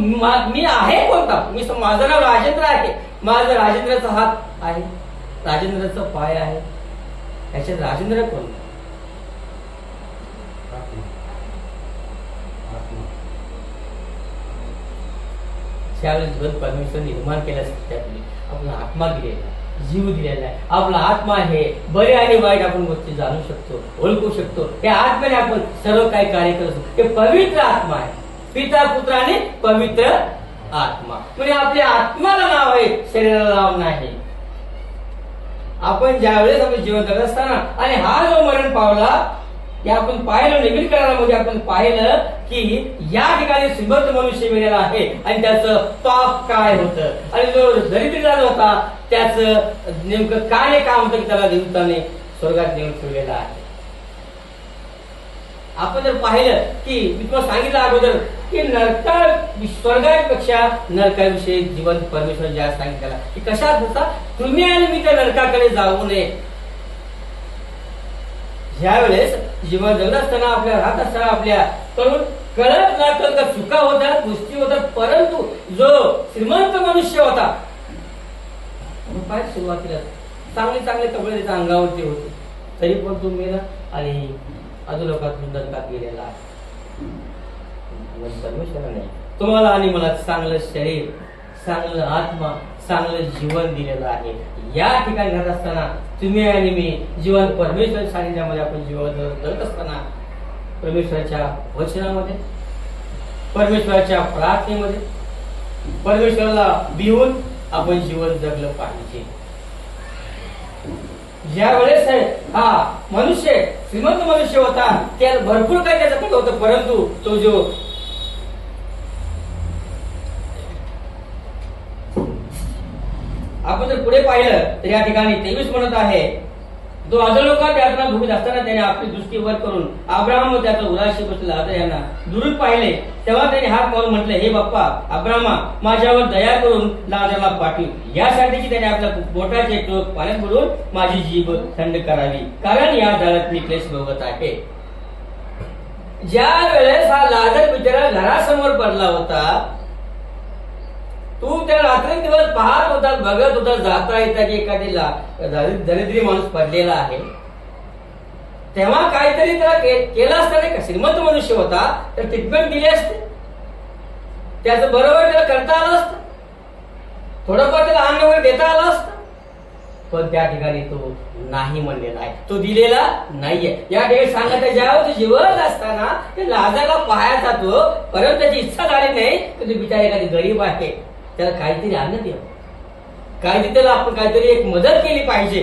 मी आहे कोणता? माझं नाव राजेंद्र आहे, माझं राजेंद्राचा हात आहे, राजेंद्राचा पाय आहे. याच्यात राजेंद्र कोण? त्यावेळेस जीवन परमेश्वर निर्माण केल्यासाठी आपला आत्मा दिलेला, जीव दिलेला आहे. आपला आत्मा आहे बरे आणि वाईट आपण गोष्टी जाणू शकतो, ओळखू शकतो. त्या आत्म्याने आपण सर्व काही कार्य करत असतो. ते पवित्र आत्मा आहे, पिता पुत्र आणि पवित्र आत्मा. म्हणजे आपल्या आत्माला नाव आहे, शरीराला नाव नाही. आपण ज्यावेळेस आपण जीवन करत असताना आणि हा जो मरण पावला ते आपण पाहिलं, नवीन करारामध्ये आपण पाहिलं की या ठिकाणी श्रीमंत मनुष्य मिळाला आहे आणि त्याचं पाप काय होतं आणि जो दरिद्र होता त्याचं नेमकं कार्य काय होतं की त्याला देवताने स्वर्गात नेऊन ठेवलेला आहे. आपण जर पाहिलं की मी तुम्हाला सांगितलं अगोदर की स्वर्गापेक्षा नरकाविषयी जीवन परमेश्वर ज्या सांगितलेला की कशात होता? तुम्ही आणि मी त्या नरकाकडे जाऊ नये. ज्यावेळेस जीवन जगत असताना आपल्या राहत असताना आपल्या कडून कळत ना कळत चुका होतात, गोष्टी होतात, परंतु जो श्रीमंत मनुष्य होता सुरुवातीला चांगले चांगले कपडे त्याच्या अंगावरती होते, तरी पण तो मेला आणि अधोलोकातून नरकात गेलेला आहे. परमेश्वराने तुम्हाला आणि मला चांगलं शरीर, चांगलं आत्मा, चांगलं जीवन दिलेलं आहे. या ठिकाणी राहत असताना तुम्ही आणि मी जीवन परमेश्वर सानिध्यामध्ये आपण जीवन जगत असताना परमेश्वराच्या वचनामध्ये, परमेश्वराच्या प्रार्थनेमध्ये, परमेश्वराला भिवून आपण जीवन जगलं पाहिजे. ज्या वेळेस हा मनुष्य श्रीमंत मनुष्य होता त्याला भरपूर काही त्याच्याकडे होतं, परंतु तो जो आपण जर पुढे पाहिलं तर या ठिकाणी 23 म्हणत आहे, तो अधोलोकात यातना भूमीत असताना त्याने आपली दृष्टी वर करून अब्राहम व त्याचा उराशी बसलेला लाजर यांना दुरून पाहिले. तेव्हा त्याने हात मारून म्हटले, हे बाप्पा अब्राहमा, माझ्यावर दया करून लाजरला पाठवी. यासाठी त्याने आपल्या बोटाचे टोक पाण्यात बुडवून माझी जीभ थंड करावी, कारण या जाळ्यात मी क्लेश भोगत आहे. ज्या वेळेस हा लाजर बिचारा घरासमोर पडला होता, तू त्या रात्रंदिवस पाहत होता, बघत होता, जाता येता की एखादी दरिद्री माणूस पडलेला आहे, तेव्हा काहीतरी त्याला केलं असतं नाही का? श्रीमंत मनुष्य होता तर ट्रीटमेंट दिली असते, त्याचं बरोबर त्याला करता आलं असतं, थोडंफार त्याला अन्न वगैरे देता आलं असतं, पण त्या ठिकाणी तो नाही म्हणलेला आहे, तो दिलेला नाहीये. या ठिकाणी सांगत ज्यावेळेस जीवन असताना ते लाजाला पाहायला जातो, परंतु त्याची इच्छा झाली नाही की तो बिचारा एखादी गरीब आहे, त्याला काहीतरी अन्न द्या, काहीतरी त्याला आपण काहीतरी एक मदत केली पाहिजे.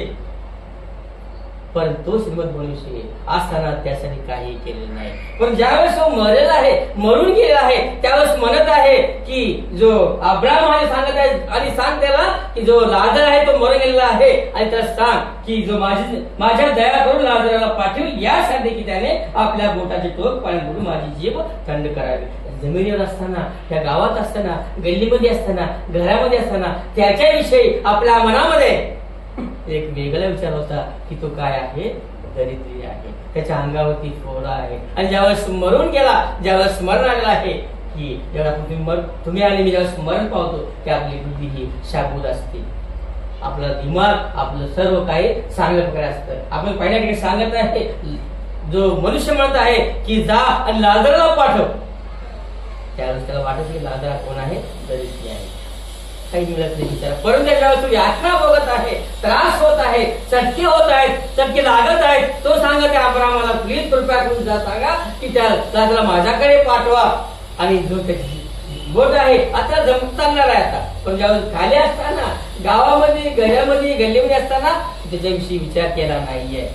पण तो श्रीमंत मनुष्य असताना त्यासाठी काही केलेलं नाही. पण ज्यावेळेस तो मरेल आहे, मरून गेला आहे, त्यावेळेस म्हणत आहे की जो अब्राहम सांगत आहे आणि सांग त्याला की जो लाजर आहे तो मरून गेलेला आहे आणि त्याला सांग की जो माझ्या दया करून लाजराला पाठवून यासाठी की त्याने आपल्या बोटाचे टोक पाण्यात बुडून माझी जीभ थंड करावी. जमिनीवर असताना, त्या गावात असताना, गल्लीमध्ये असताना, घरामध्ये असताना त्याच्याविषयी आपल्या मनामध्ये एक वेगळा विचार होता की तो काय आहे? दरिद्री आहे, त्याच्या अंगावरती फोडा आहे. आणि ज्यावेळेस मरून गेला, ज्यावेळेस मरण आलेला आहे की ज्यावेळेस तुम्ही आणि मी ज्यावेळेस मरण पावतो की आपली बुद्धी ही शाबूत असते, आपला दिमाग, आपलं सर्व काही चांगल्या प्रकारे असतं. आपण पहिल्या ठिकाणी सांगत आहे, जो मनुष्य म्हणत आहे की जा आणि लाजराला पाठव, त्यावेळेस त्याला वाटत की लाजरा कोण आहे? दरिद्री आहे, काही मिळत नाही विचार. परंतु ज्यावेळेस तो यातना भोगत आहे, त्रास होत आहे, चटके होत आहेत, चटके लागत आहेत, तो सांगत आहे अब्राहमाला प्लीज कृपया करून सांगा की त्या लाजराला माझ्याकडे पाठवा. आणि जो त्याची बोट आहे आता चालणार आहे आता, पण ज्यावेळेस खाली असताना, गावामध्ये, घरामध्ये, गल्लीमध्ये असताना त्याच्याविषयी विचार केला नाहीये.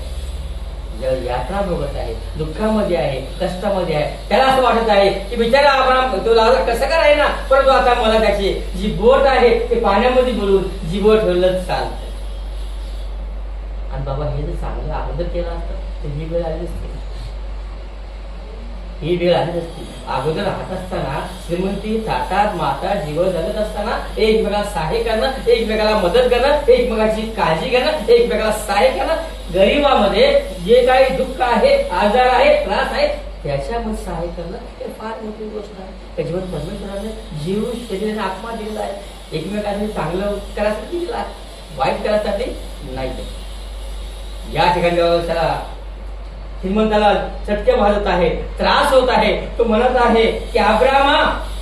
ज्यावेळेस यात्रा भोगत आहे, दुःखामध्ये आहे, कष्टामध्ये आहे, त्याला असं वाटत आहे की बिचारा अब्राम तो लाजर कसं काय आहे ना, परंतु आता मला त्याची जी बोट आहे ते पाण्यामध्ये बुडवून जी बोट ठेवलंच चालतं. आणि बाबा हे जर चांगलं अगोदर केलं असतं तर ही वेळ आली नसती, ही वेळ आली नसती. अगोदर राहत असताना श्रीमंती ताटात माता जीवन जगत असताना एकमेकाला सहाय्य करणं, एकमेकाला मदत करणं, एकमेकाची काळजी घेणं, एकमेकाला सहाय्य करणं, गरिबामध्ये जे काही दुःख आहे, आजार आहे, त्रास आहे त्याच्यामध्ये सहाय्य करणं हे फार मोठी गोष्ट आहे. त्याच्यावर परमेश्वराने जीव शरीराने आत्मा दिलेला आहे, एकमेकांनी चांगलं करायसाठी दिलेला आहे, वाईट करायसाठी नाही. या ठिकाणी त्याला श्रीमंताला चटके भाजत आहे, त्रास होत आहे, तो म्हणत आहे की अब्रामा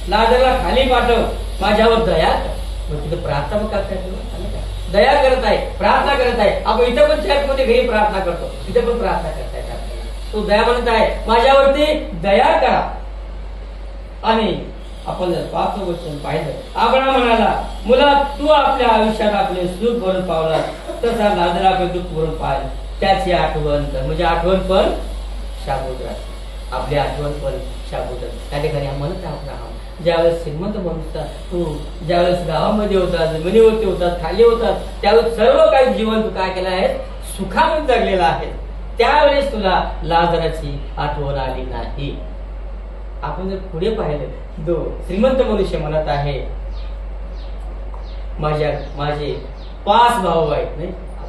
लाजरला खाली पाठव, माझ्यावर दया कर. मग तिथे प्रार्थना दया करत आहे, प्रार्थना करत आहे. आपण इथे पण चर्चमध्ये घरी प्रार्थना करतो, तिथे पण प्रार्थना करताय. तो दया म्हणत आहे माझ्यावरती दया करा. आणि आपण जर पाच वचन पाहिलं, अब्राम म्हणाला मुला तू आपल्या आयुष्यात आपले सुख भरून पावला, तसा लाजर आपले दुःख भरून पाहिलं. त्याची आठवण कर, म्हणजे आठवण पण शाबूत राहते, आपली आठवण पण शाबूत. त्या ठिकाणी म्हणत अब्राम ज्यावेळेस श्रीमंत मनुष्य तू ज्यावेळेस गावामध्ये होता, जमिनीवरती होतात, खाली होतात, त्यावेळेस सर्व काही जीवन तू काय केलं आहे, सुखामध्ये जगलेलं आहे. त्यावेळेस तुला लाजराची आठवण आली नाही. आपण जर पुढे पाहिलं की तो श्रीमंत मनुष्य म्हणत आहे माझे 5 भाऊ आहेत. नाही आपण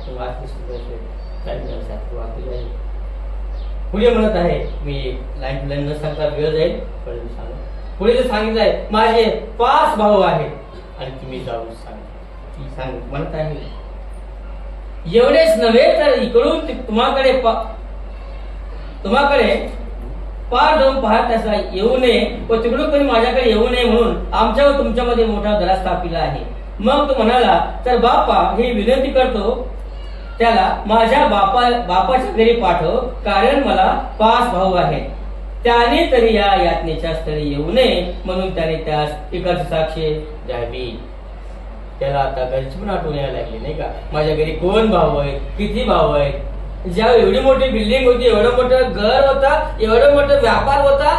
पुढे म्हणत आहे, मी लाईन न सांगता वेळ जाईल, पुढे जे सांगितलं आहे माझे 5 भाऊ आहेत आणि तुम्ही जाऊन सांग म्हणत आहे. एवढेच नव्हे तर इकडून तुम्हाकडे पार जाऊन पाहत असा येऊ नये व तिकडून कोणी माझ्याकडे येऊ नये म्हणून आमच्या व तुमच्यामध्ये मोठा दरा स्थापिला आहे. मग तो म्हणाला तर बापा ही विनंती करतो त्याला माझ्या बापाच्या घरी पाठव, कारण मला 5 भाऊ आहेत. त्याने तरी या यातनेच्या स्थळी येऊ नये म्हणून त्याने त्यास एकाची साक्षी द्यावी. त्याला आता घरची पण आठवण यायला लागली नाही का, माझ्या घरी कोण भाऊ आहेत, किती भाऊ आहेत. ज्या एवढी मोठी बिल्डिंग होती, एवढं मोठं घर होता, एवढं मोठं व्यापार होता,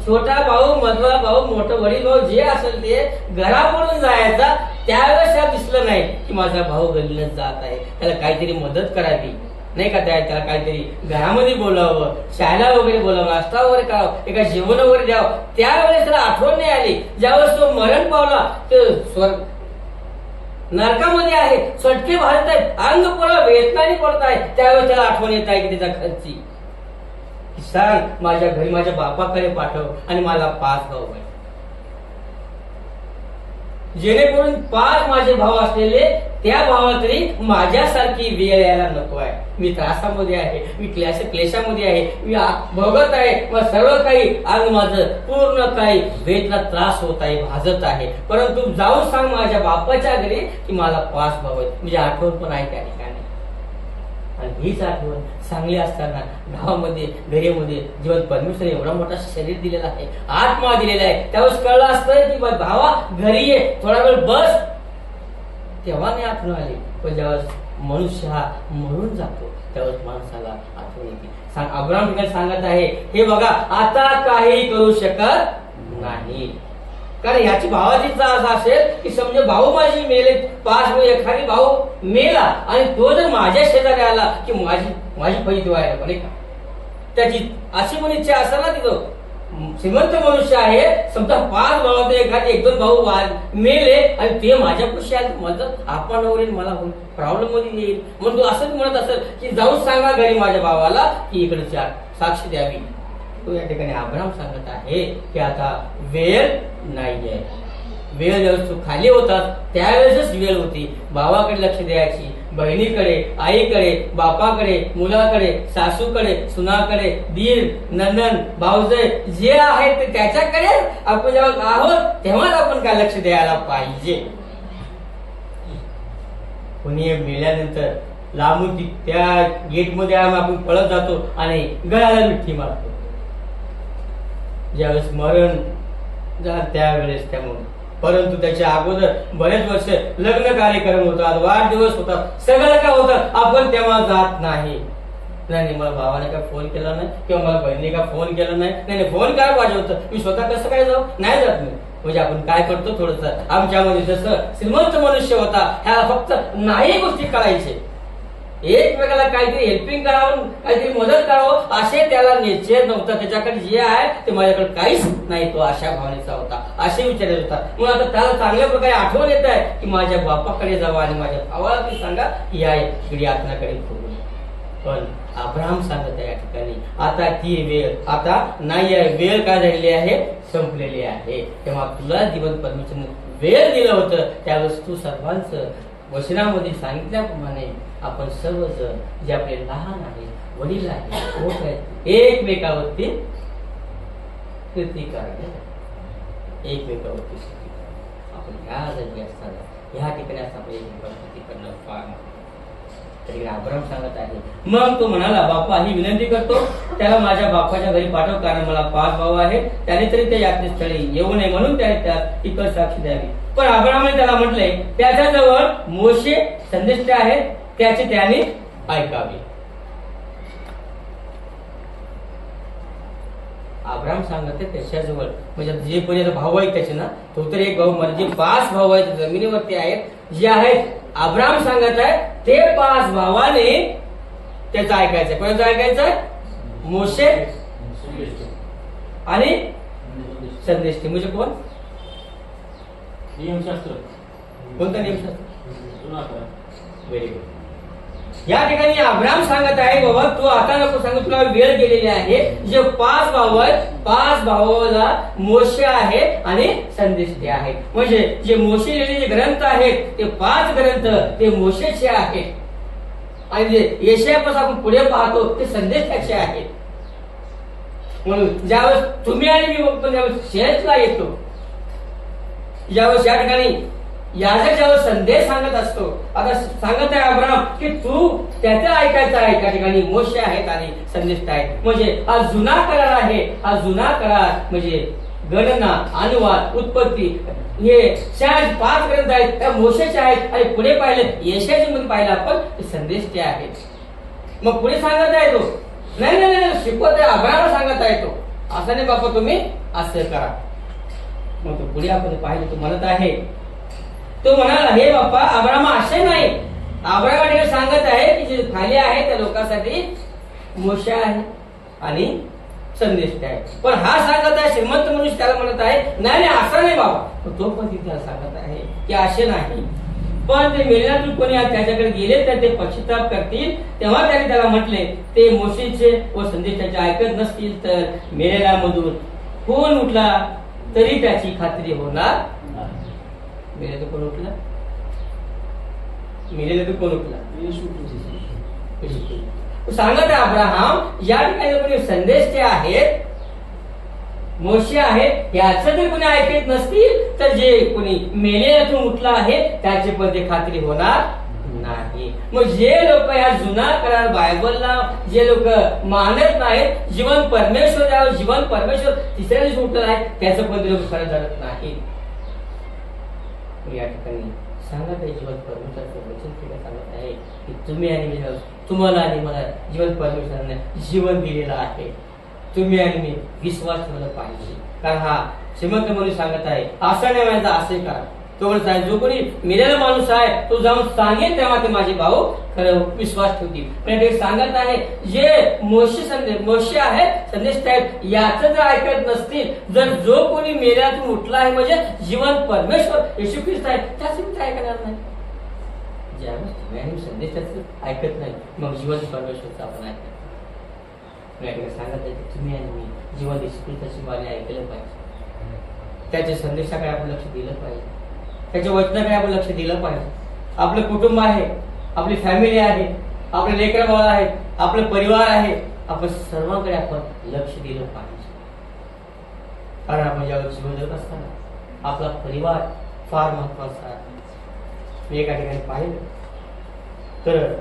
छोटा भाऊ, मधला भाऊ, मोठं वडील भाऊ जे असेल ते घराकडून जायचा, त्यावेळेस त्याला दिसलं नाही की माझा भाऊ गल्लीनं जात आहे, त्याला काहीतरी मदत करावी नाही का, त्याला काहीतरी घरामध्ये बोलावं, शाळेला वगैरे बोलावं, नाश्ता वगैरे करावं, एका जेवण वगैरे द्यावं. त्यावेळेस त्याला आठवण नाही आली. ज्यावेळेस तो मरण पावला, तो नरकामध्ये आहे, चटके भाजत आहेत, अंग पुरा वेदनाने पडत आहे, त्यावेळेस त्याला आठवण येत आहे की त्याचा खर्ची सांग माझ्या घरी माझ्या बापाकडे पाठव आणि मला 5 भाऊ आहेत, जेणेकरून 5 माझे भाऊ असलेले त्या भावाला तरी माझ्यासारखी वेळ यायला नको आहे. मी त्रासामध्ये आहे, मी क्लेशामध्ये आहे, मी भोगत आहे, मग सर्व काही अंग माझं पूर्ण काही वेदना त्रास होत आहे, भाजत आहे, परंतु जाऊन सांग माझ्या बापाच्या घरी की मला 5 भाऊ आहेत. म्हणजे आठवण पण आहे त्या ठिकाणी. आणि हीच आठवण चांगली असताना गावामध्ये घरीमध्ये जीवन परमेश्वर एवढा मोठा शरीर दिलेला आहे, आत्मा दिलेला आहे, त्यावेळेस कळलं असतं की भावा घरी ये, थोडा वेळ बस, तेव्हा नाही आठवण आली. पण ज्यावेळेस मनुष्य हा मरून जातो त्यावेळेस माणसाला आठवण येते. अब्राम ठिकाणी सांगत आहे हे बघा आता काही करू शकत नाही, कारण याची भावाची असं असेल की समजा भाऊ माझे मेले 5 एखादी भाऊ मेला आणि तो जर माझ्या शेजारी आला की माझी फजिती व्हायला पण का, त्याची अशी पण इच्छा असेल ना. तिथं श्रीमंत मनुष्य आहे, समजा 5 भावात एखादी 1-2 भाऊ मेले आणि ते माझ्या खुशी आले, माझं आपण वगैरे मला प्रॉब्लेम मध्ये येईल, म्हणून तू असंच म्हणत असेल की जाऊन सांगा घरी माझ्या भावाला की इकडे साक्षी द्यावी. तो या ठिकाणी अब्राम सांगत आहे की आता वेळ नाहीये. वेळ ज्यावेळेस तू खाली होतात त्यावेळेसच वेळ होती भावाकडे लक्ष द्यायची, बहिणीकडे, आईकडे, बापाकडे, मुलाकडे, सासूकडे, सुनाकडे, दीर, नंदन, भाऊजय जे आहे ते त्याच्याकडे आपण जेव्हा आहोत तेव्हाच आपण काय लक्ष द्यायला पाहिजे. कोणी मेल्यानंतर लांबून त्या गेटमध्ये आपण पळत जातो आणि गळ्याला मिठी मारतो. ज्यावेळेस मरण त्यावेळेस त्यामुळे, परंतु त्याच्या अगोदर बरेच वर्ष लग्न कार्यक्रम होतात, वाढदिवस होतात, सगळं काय होतात, आपण तेव्हा जात नाही. नाही मला भावाने काय फोन केला नाही किंवा मला बहिणीने काय फोन केला नाही फोन काय पाहिजे होतं, मी स्वतः कसं काय जाऊ, नाही जात नाही. म्हणजे आपण काय करतो, थोडस आमच्यामध्ये जसं श्रीमंत मनुष्य होता ह्या फक्त नाही गोष्टी कळायचे, एकमेकाला काहीतरी हेल्पिंग करावं, काहीतरी मदत करावं असे त्याला निश्चय नव्हता. त्याच्याकडे जे आहे ते माझ्याकडे काहीच नाही, तो अशा भावनेचा होता, असे विचार येत होता. मग आता त्याला चांगल्या प्रकारे आठवण येत आहे की माझ्या बापाकडे जावं आणि माझ्या भावाला ती सांगा की या इकडे आत्म्याकडे फिरून. पण अब्राहम सांगत आहे या ठिकाणी आता ती वेळ आता नाही आहे, वेळ काय झालेली आहे, संपलेली आहे. तेव्हा तुला जीवन परमेश्वरने वेळ दिलं होतं, त्यावेळेस तू सर्वांचं वचनामध्ये सांगितल्याप्रमाणे आपण सर्वजण जे आपले लहान आहेत, वडील आहेत, मोठे आहेत, एकमेकावरती कृती करायला, एकमेकावरती आपण ह्या जागी असताना ह्या ठिकाणी असं आपण एकमेकावरती करणं फार तरी अब्राहम सांगत आहे. मग तो म्हणाला, बाप्पा ही विनंती करतो त्याला माझ्या बाप्पाच्या घरी पाठव, कारण मला 5 भाऊ आहेत, त्याने तरी त्या यात्रेस्थळी येऊ नये म्हणून त्याने त्यात इतर साक्षी द्यावी. पण अब्राहमने त्याला म्हटले, त्याच्याजवळ मोशे संदेष्टे आहेत, त्याचे त्याने ऐकावे. अब्राहम सांगत त्याच्याजवळ म्हणजे जे कोणी भाऊ आहेत त्याचे ना, तो तर एक भाऊ म्हणजे 5 भाऊ आहेत जमिनीवरती आहेत जे आहेत. अब्राहम सांगत आहे ते 5 भावाने त्याचं ऐकायचंय. कोणाचं ऐकायचंय? मोशे आणि संदेष्टे. म्हणजे कोण? नियमशास्त्र. कोणतं नियमशास्त्र? Very good. या ठिकाणी अब्राहम सांगत आहे, बाबा तू आता नको सांगू, तुला वेळ गेलेली आहे. जे 5 भाऊ आहेत, 5 भावाला मोशे आहे आणि संदेष्टे आहेत. म्हणजे जे मोशे लिहिलेले जे ग्रंथ आहेत ते 5 ग्रंथ ते मोशेचे आहेत आणि जे यशायापासून आपण पुढे पाहतो ते संदेष्टाचे आहेत. म्हणून ज्यावेळेस तुम्ही आणि मी बघतो त्यावेळेस शेषला येतो, ज्यावेळेस या ठिकाणी याजक ज्यावेळेस संदेश सांगत असतो, आता सांगत आहे अब्राहम की तू त्याचं ऐकायचं आहे. त्या ठिकाणी मोशे आहेत आणि संदेश आहेत. म्हणजे हा जुना करार आहे. हा जुना करार म्हणजे गणना, अनुवाद, उत्पत्ती हे 5 ग्रंथ आहेत, त्या मोशेचे आहेत. आणि पुढे पाहिलं यशाचे मध्ये पाहिलं आपण संदेश ते आहेत. मग पुढे सांगत आहे तो नाही शिकवत आहे, अब्राहम सांगत आहे तो असं नाही बापा तुम्ही असं करा. मग तो पुढे आपण पाहिलं तो म्हणत आहे, तो म्हणाला हे बाप्पा अब्राहम असे नाही. अब्राहम सांगत आहे की जे खाली आहे त्या लोकांसाठी मोशे आहे आणि संदेश आहे. पण हा सांगत आहे श्रीमंत मनुष्य त्याला म्हणत आहे नाही असं नाही बाबा. तो पण तिथे सांगत आहे की असे नाही. पण ते मेल्यातून कोणी त्याच्याकडे गेले तर ते पश्चाताप करतील. तेव्हा त्याने त्याला म्हटले ते मोशेचे व संदेशाचे ऐकत नसतील तर मेलेल्या मधून कोण उठला तरी त्याची खात्री होणार. मेलेलं कोण उठला? मेलेलं तर कोण उठला? सांगत आहे अब्राहम या ठिकाणी संदेश ते आहेत, मोशे आहेत, याचं जर कोणी ऐकत नसतील तर जे कोणी मेलेल्यातून उठला आहे त्याची पण ते खात्री होणार नाही. मग जे लोक या जुना करार बायबलला जे लोक मानत नाहीत, जीवन परमेश्वर जीवन परमेश्वर तिसऱ्या दिवशी उठलं आहे त्याचं पण ते लोक खरं धरत नाही. या ठिकाणी सांगत आहे जीवन परमेश्वराचं वचन केलं सांगत आहे की तुम्ही आणि तुम्हाला आणि मला जीवन परमेश्वराने जीवन दिलेलं आहे. तुम्ही आणि मी विश्वास ठेवला पाहिजे. कारण हा श्रीमंत मनुष्य सांगत आहे असं नाही म्हणायचं असे करा. तो म्हणत आहे जो कोणी मेलेला माणूस आहे तो जाऊन सांगेल तेव्हा ते माझे भाऊ खरं विश्वास ठेवतील. पण ते सांगत आहे जे मोशे आहे संदेश आहेत याचं जर ऐकत नसतील, जर जो कोणी मेल्यातून उठला आहे म्हणजे जीवन परमेश्वर येशू ख्रिस्त आहे त्याचं मी काय करणार नाही. ज्यावेळेस तुम्ही संदेशाचं ऐकत नाही मग जीवन परमेश्वरचं आपण ऐकत नाही. सांगत आहे की तुम्ही आणि मी जीवन येशू ख्रिस्ताची वाणी ऐकलं पाहिजे, त्याच्या संदेशाकडे आपण लक्ष दिलं पाहिजे, त्याच्या वचनाकडे आपण लक्ष दिलं पाहिजे. आपलं कुटुंब आहे, आपली फॅमिली आहे, आपले लेकरं बाळ आहेत, आपलं परिवार आहे, आपण सर्वांकडे आपण लक्ष दिलं पाहिजे. कारण आपण ज्यावेळेस जीवन जगत असताना आपला परिवार फार महत्वाचा आहे. मी एका ठिकाणी पाहिलं तर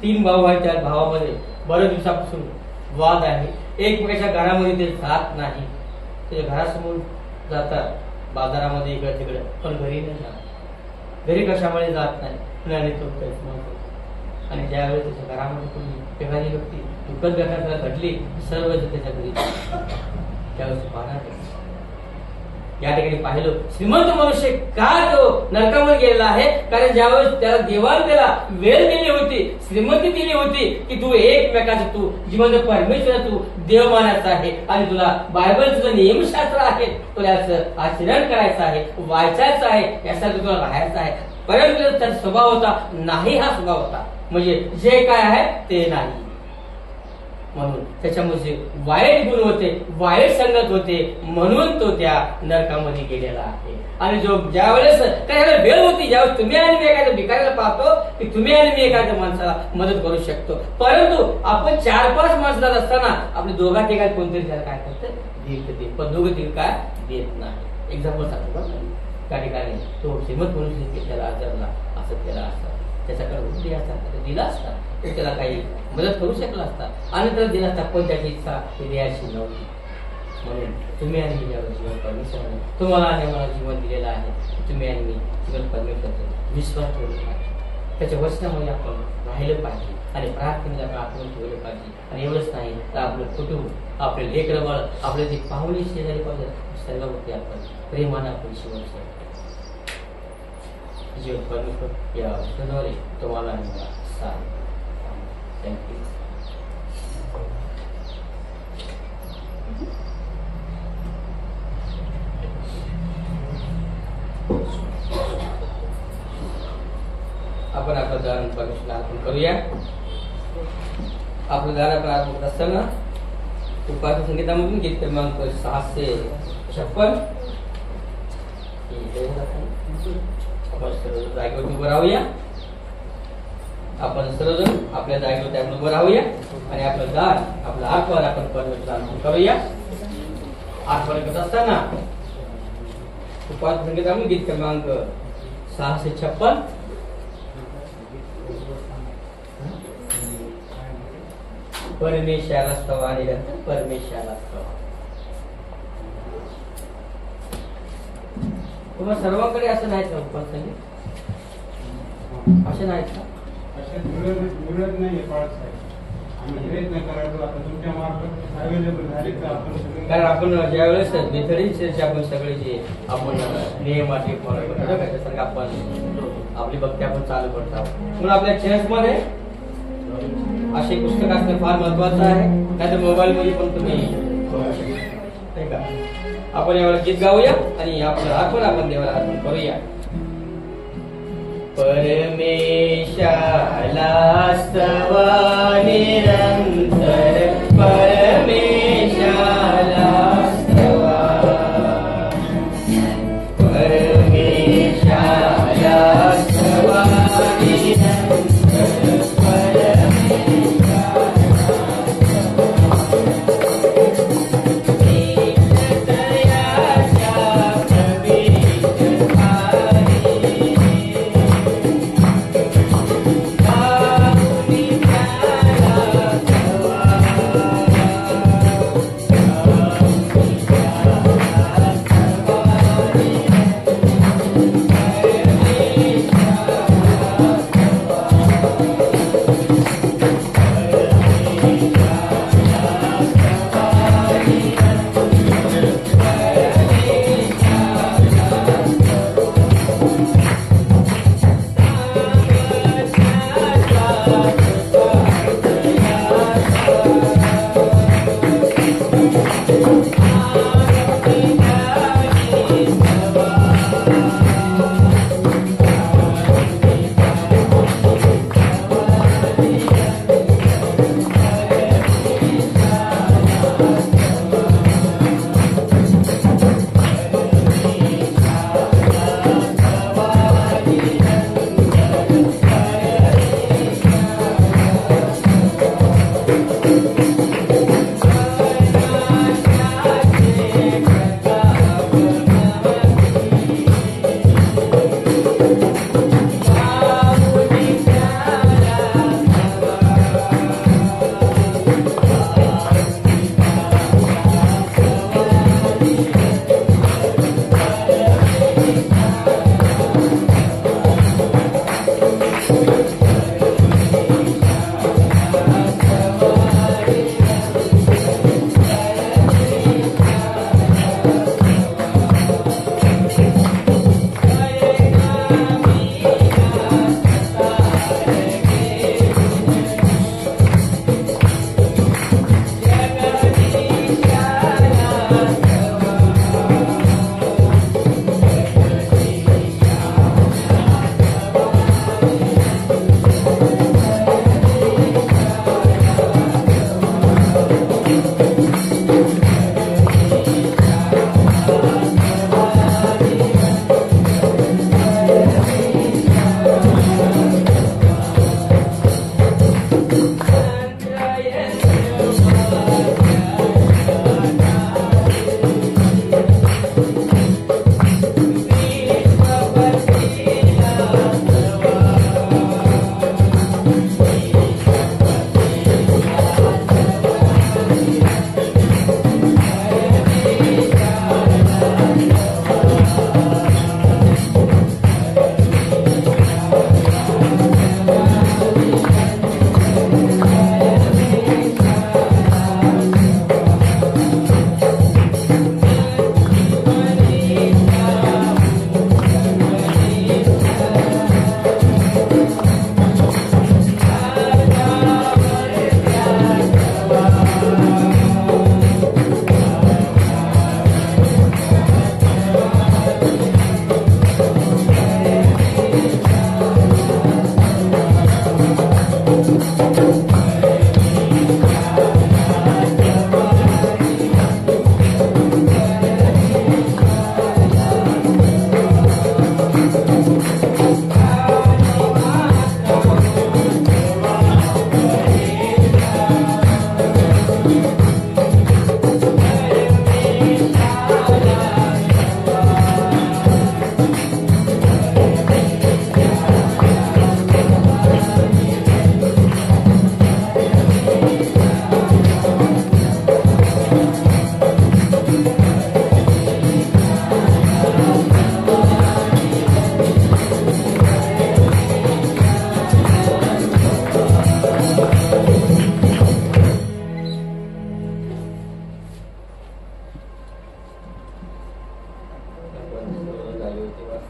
3 भाऊ आहेत, त्या भावामध्ये बरेच दिवसापासून वाद आहे. एकमेकाच्या घरामध्ये ते जात नाही, ते घरासमोर जातात बाजारामध्ये इकडे तिकडे, पण घरी नाही जात. घरी कशामुळे जात नाही आणि तो प्रयत्न होतो. आणि ज्यावेळेस त्याच्या घरामध्ये कोणी एखादी व्यक्ती दुःखद घटना घडली, सर्व त्याच्या घरी त्यावेळेस पाहणार. या ठिकाणी पाहिलं श्रीमंत मनुष्य का तो नरकामध्ये गेलेला आहे, कारण ज्यावेळेस त्याला देवाने त्याला वेळ दिली होती, श्रीमंती दिली होती की तू एकमेकाचं तू जिवंत परमेश्वर तू देव मानायचा आहे आणि तुला बायबलचं जो नियमशास्त्र आहे तुला याचं आचरण करायचं आहे, वाचायचं आहे, यासाठी तुला राहायचं आहे. परंतु त्याचा स्वभाव होता नाही, हा स्वभाव होता म्हणजे जे काय आहे ते नाही. म्हणून त्याच्यामध्ये वाईट गुण होते, वाईट संगत होते, म्हणून तो त्या नरकामध्ये गेलेला आहे. आणि जो ज्या वेळेस त्याला वेळ होती, ज्यावेळेस तुम्ही आणि मी एखाद्या भिकाऱ्याला पाहतो की तुम्ही आणि मी एखाद्या माणसाला मदत करू शकतो, परंतु आपण 4-5 माणसात असताना आपल्या दोघा ठिकाणी कोणतरी त्याला काय करतं देत, पण दोघं तिला काय देत नाही. एक्झाम्पल सांगतो बघा, त्या ठिकाणी तो श्रीमंत म्हणून त्याला आजारला, असं केला असता, त्याच्याकडे बुद्धी असता दिला असता, तो त्याला काही मदत करू शकला असता आणि त्याला दिला असता, पण त्याची इच्छा द्यायची नव्हती. म्हणून तुम्ही आणि मी ज्यावेळेस जीवन परमेश्वराने तुम्हाला आणि मला जीवन दिलेलं आहे, तुम्ही आणि मी जीवन परमेश्वराचा विश्वास ठेवला पाहिजे, त्याच्या वचनामध्ये आपण राहिलं पाहिजे आणि प्रार्थनेमध्ये आपण आठवण ठेवलं पाहिजे. आणि एवढंच नाही तर आपलं कुटुंब, आपले लेकरं बाळ, आपले जे पाहुणे शेजारी पाहिजे सर्वांवरती आपण प्रेमानं आपण जीवन जीवन परमेश्वर या वचनाद्वारे तुम्हाला आणि मला साथ. थँक्यू. आपण आपलं दान परमेश्वरला अर्पण करूया. आपलं दान आपण अर्पण करत असताना उपासना संगीतामधून गीत क्रमांक 656 आपण सर्वजण जागेवर उभं राहूया. आपण सर्वजण आपल्या जागेवर त्यावर उभं राहूया आणि आपलं दान, आपलं अर्पण आपण परमेश्वरला अर्पण करूया. अर्पण करत असताना उपासना संगीतामधून गीत क्रमांक 656 परमेश्वराला स्तवा निरंतर परमेश्वराला स्तवा. तुम्हाला सर्वांकडे असं नाही का उपासना असे नाहीत का? मिळत नाही आम्ही प्रयत्न करायचो, आता तुमच्या मार्फत अवेलेबल झाले तर आपण, कारण आपण ज्यावेळेस मेथडीचे आपण सगळे जे आपण नियम अटी फॉलो करतो त्याच्यासारखं आपण आपली भक्ती आपण चालू करत आहोत. म्हणून आपल्या चर्चमध्ये असे पुस्तक असणं फार महत्वाचं आहे, नाही तर मोबाईल मध्ये पण तुम्ही नाही का. आपण यावेळेला गीत गाऊया आणि आपलं अर्पण आपण देवाला अर्पण करूया. परमेशाला स्तवा निरंतर परमेशाला स्तवा, परमेशाला स्तवा निरंतर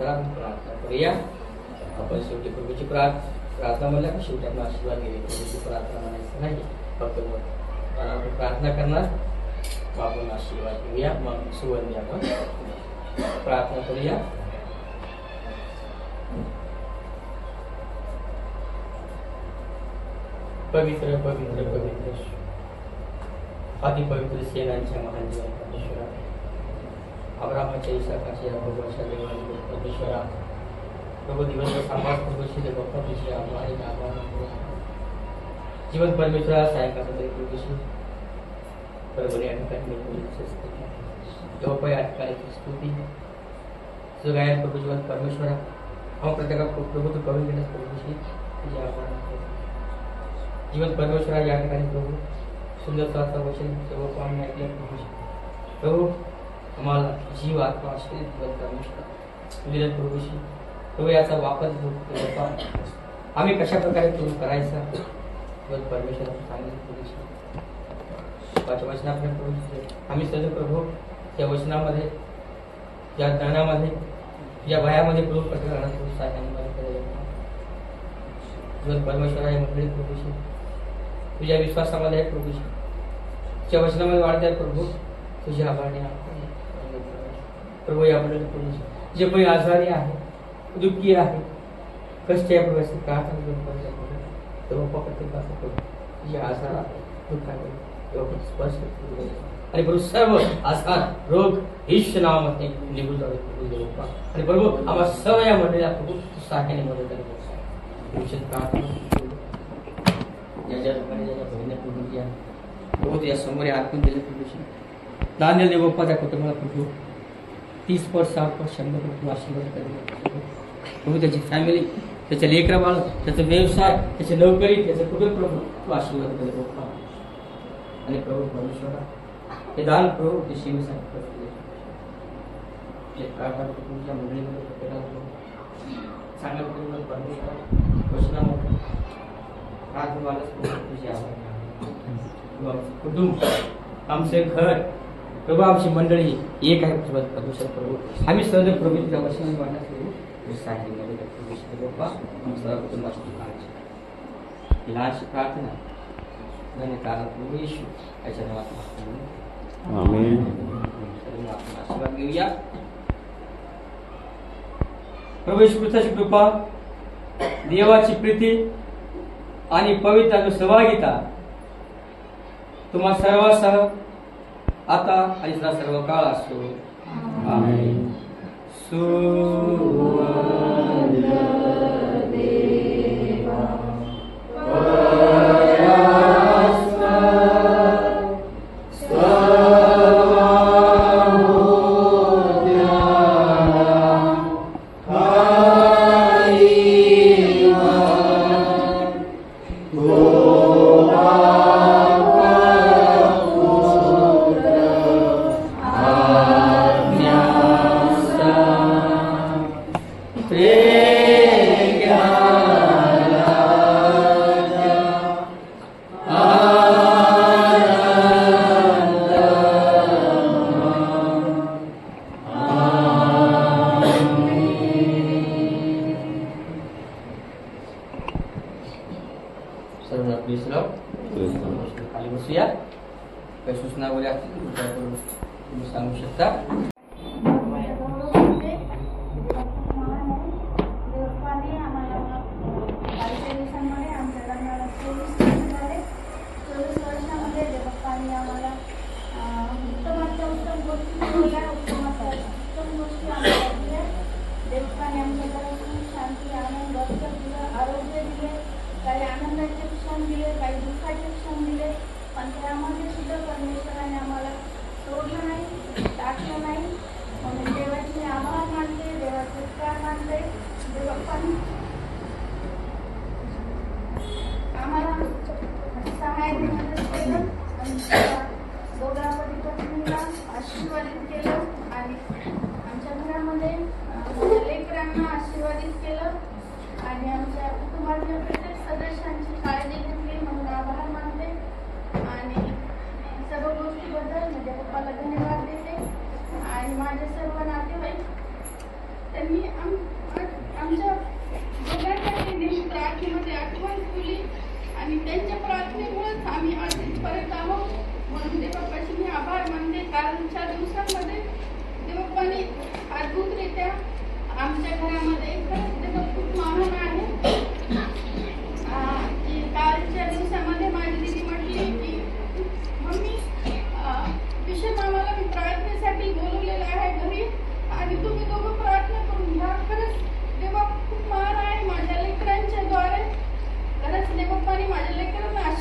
चला प्रार्थना करूया. आपण शेवटी प्रभूची प्रार्थना म्हणल्या का शेवटी आपण आशीर्वाद घेऊया. प्रभूची प्रार्थना म्हणायचं नाही, फक्त मग आपण प्रार्थना करणार, आपण आशीर्वाद घेऊया. मग सुवर्ण आपण प्रार्थना करूया. पवित्र पवित्र पवित्र अति पवित्र सेनांच्या महान जीवन परमेश्वरा, अब्रामाच्या इसाकाच्या याकोबाच्या देवाने परमेश्वरा, प्रभू दिवसभर सांभाळ प्रभूशी देव बाप्पा तुझे आभार जीवन परमेश्वरा सायंकाळचा तरी प्रभूशी बरोबर या ठिकाणी जवळ या ठिकाणी स्तुती जगायन प्रभू जीवन परमेश्वरा, हम प्रत्येक प्रभू तू करून घेण्यास प्रभूशी तुझे आभार जीवन परमेश्वरा. या ठिकाणी प्रभू सुंदर वचन सर्व आम्ही ऐकले प्रभू, आम्हाला जीव आत्मा आश्रय जीवन परमेश्वरा दिलेत प्रभूशी. प्रभू याचा वापर आम्ही कशा प्रकारे प्रभू करायचा जीवन परमेश्वरा सांगितलं प्रभूशी. पाचव्या वचनाप्रमाणे प्रभू आम्ही सदैव प्रभू या वचनामध्ये, या ज्ञानामध्ये, या वयामध्ये प्रभू प्रकट करण्यास सहाय्याने जीवन परमेश्वरा या मंडळी प्रभूशी तुझ्या विश्वासामध्ये आहे प्रभूशी, तुझ्या वचनामध्ये वाढत आहे प्रभू तुझ्या आभारी प्रभू. या मंडळी प्रभूशी जे कोणी आजारी आहे, दुःखी आहे, कष्ट आहे प्रभू असे प्रार्थना करून तुझ्या आजारा दुःखाकडे स्पर्श आणि प्रभू सर्व आजार रोग ईश्वर नावामध्ये निघून जावे आणि प्रभू आम्हा सर्व या मंडळीला प्रभू सहाय्याने मदत करू. प्रभू या समोर अर्पण दिले प्रभूशी दान दिले बाप्पा त्या कुटुंबाला प्रभू 30 वर्ष 60 वर्ष 100 प्रभू आशीर्वाद करेल प्रभू. त्याची फॅमिली, त्याचे लेकरं बाळ, त्याचा व्यवसाय, त्याची नोकरी, त्याचं कुटुंब प्रभू तू आशीर्वाद करेल बाप्पा. आणि प्रभू परमेश्वरा हे दान प्रभू ते शिवसाठी प्रार्थना तुमच्या मंडळीमध्ये चांगल्या करून परमेश्वर वचनामध्ये तुझे आभार. कुटुंब, आमचे घर प्रभू, आमची मंडळी एक आहे परमेश्वर प्रभू. आम्ही सर्व प्रभू तुझ्या वचनाने वाटण्यास सांगितले बाप्पा आमच्या कुटुंबाची लहानशी प्रार्थना धन्यकार येशू याच्या नावात आमेन. आशीर्वाद घेऊया. प्रभू येशू ख्रिस्ताची कृपा, देवाची प्रीती आणि पवित्र सहभागिता तुम्हा सर्वांसह आता आणि सर्व काळ असो. आमेन. खाली बसूया. काही सूचना वगैरे असतील तुम्ही सांगू शकता. आरोग्य दिले, काही आनंदाचे क्षण दिले, काही दुःखाचे क्षण दिले, पण त्यामध्ये सुद्धा परमेश्वराने आम्हाला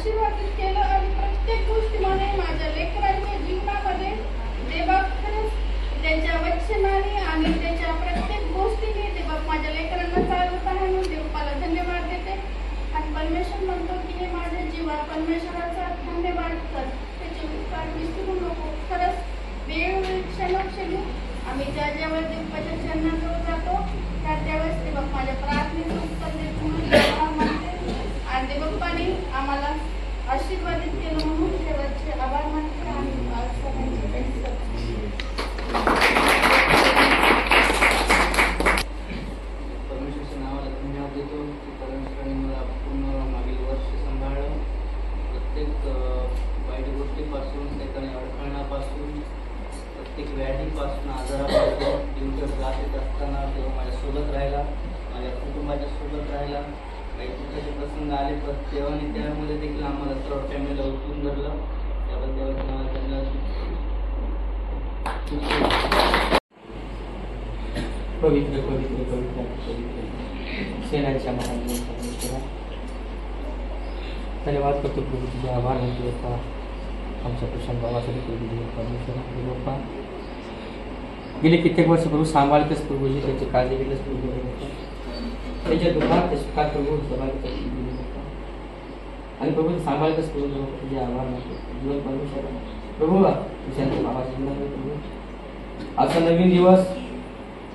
आशीर्वादित केलं आणि प्रत्येक गोष्टीमध्ये माझ्या लेकरांच्या जीवनामध्ये देवा खरंच त्याच्या वचनाने आणि त्याच्या प्रत्येक गोष्टीने देवा माझ्या लेकरांना चालवत आहे म्हणून देवाला धन्यवाद देते. आणि परमेश्वर म्हणतो की हे माझे जीवा परमेश्वराचा धन्यवाद कर, त्याचे उपकार विसरू नको. खरंच वेळोवेळी क्षणोक्षणी आम्ही ज्या ज्यावेळेस देवाच्या चरणाजवळ जातो त्यावेळेस देवा माझ्या प्रार्थनेचं उत्तर देतो म्हणून मानते. आणि देवबापाने आम्हाला आशीर्वादित केलं म्हणून देवाचे आभार मानते. आणि आज सगळ्यांचे परमेश्वराच्या नावाला धन्यवाद देतो की परमेश्वराने मला पूर्ण मागील वर्ष सांभाळलं. प्रत्येक वाईट गोष्टीपासून, त्याच्याने अडखळण्यापासून, प्रत्येक व्याधीपासून, आजारापासून, दिवस त्रास येत असताना तेव्हा माझ्यासोबत राहिला, माझ्या कुटुंबाच्या सोबत राहिला. काही दुःखाचे प्रसंग आले पण तेव्हाने त्यामध्ये देखील आम्हाला सर्व फॅमिलीला उचलून धरलं. त्याबद्दल देवाच्या नावाला धन्यवाद. पवित्र पवित्र पवित्र पवित्र सेनाच्या महान परमेश्वरा, धन्यवाद करतो प्रभू, तुझे आभार मानतो बाप्पा आमच्या प्रसंगावासाठी प्रभू परमेश्वरा. बाप्पा गेले कित्येक वर्ष प्रभू सांभाळतेस प्रभूजी, त्याची काळजी घेतलीस प्रभू बाप्पा, त्याच्या दुःखात ते सुखात प्रभू सहभागी आणि प्रभू सांभाळतेस प्रभू बाप्पा, तुझे आभार मानतो जीवन परमेश्वरा. प्रभू तुझ्या बाबाच्या जीवनामध्ये प्रभू आजचा नवीन दिवस,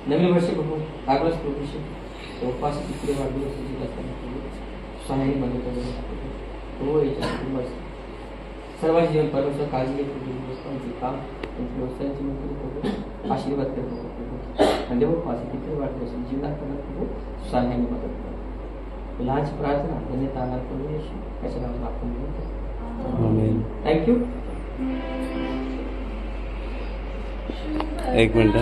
नवीन वर्ष प्रभू लागलंच प्रभूशी उपवास तिकडे वाढदिवस सहाय्याने मदत प्रभू याच्या कुटुंबाचं सर्वांचे जीवन परमेश्वर काळजी घेत प्रभू, काम व्यवसायाची प्रभू आशीर्वाद करतो प्रभू. आणि उपवास तिकडे वाढदिवस जीवनात करत प्रभू सहाय्याने मदत करतो. लहानची प्रार्थना धन्यता प्रभू त्याच्या नावाला आपण घेतो. थँक्यू. एक मिनट.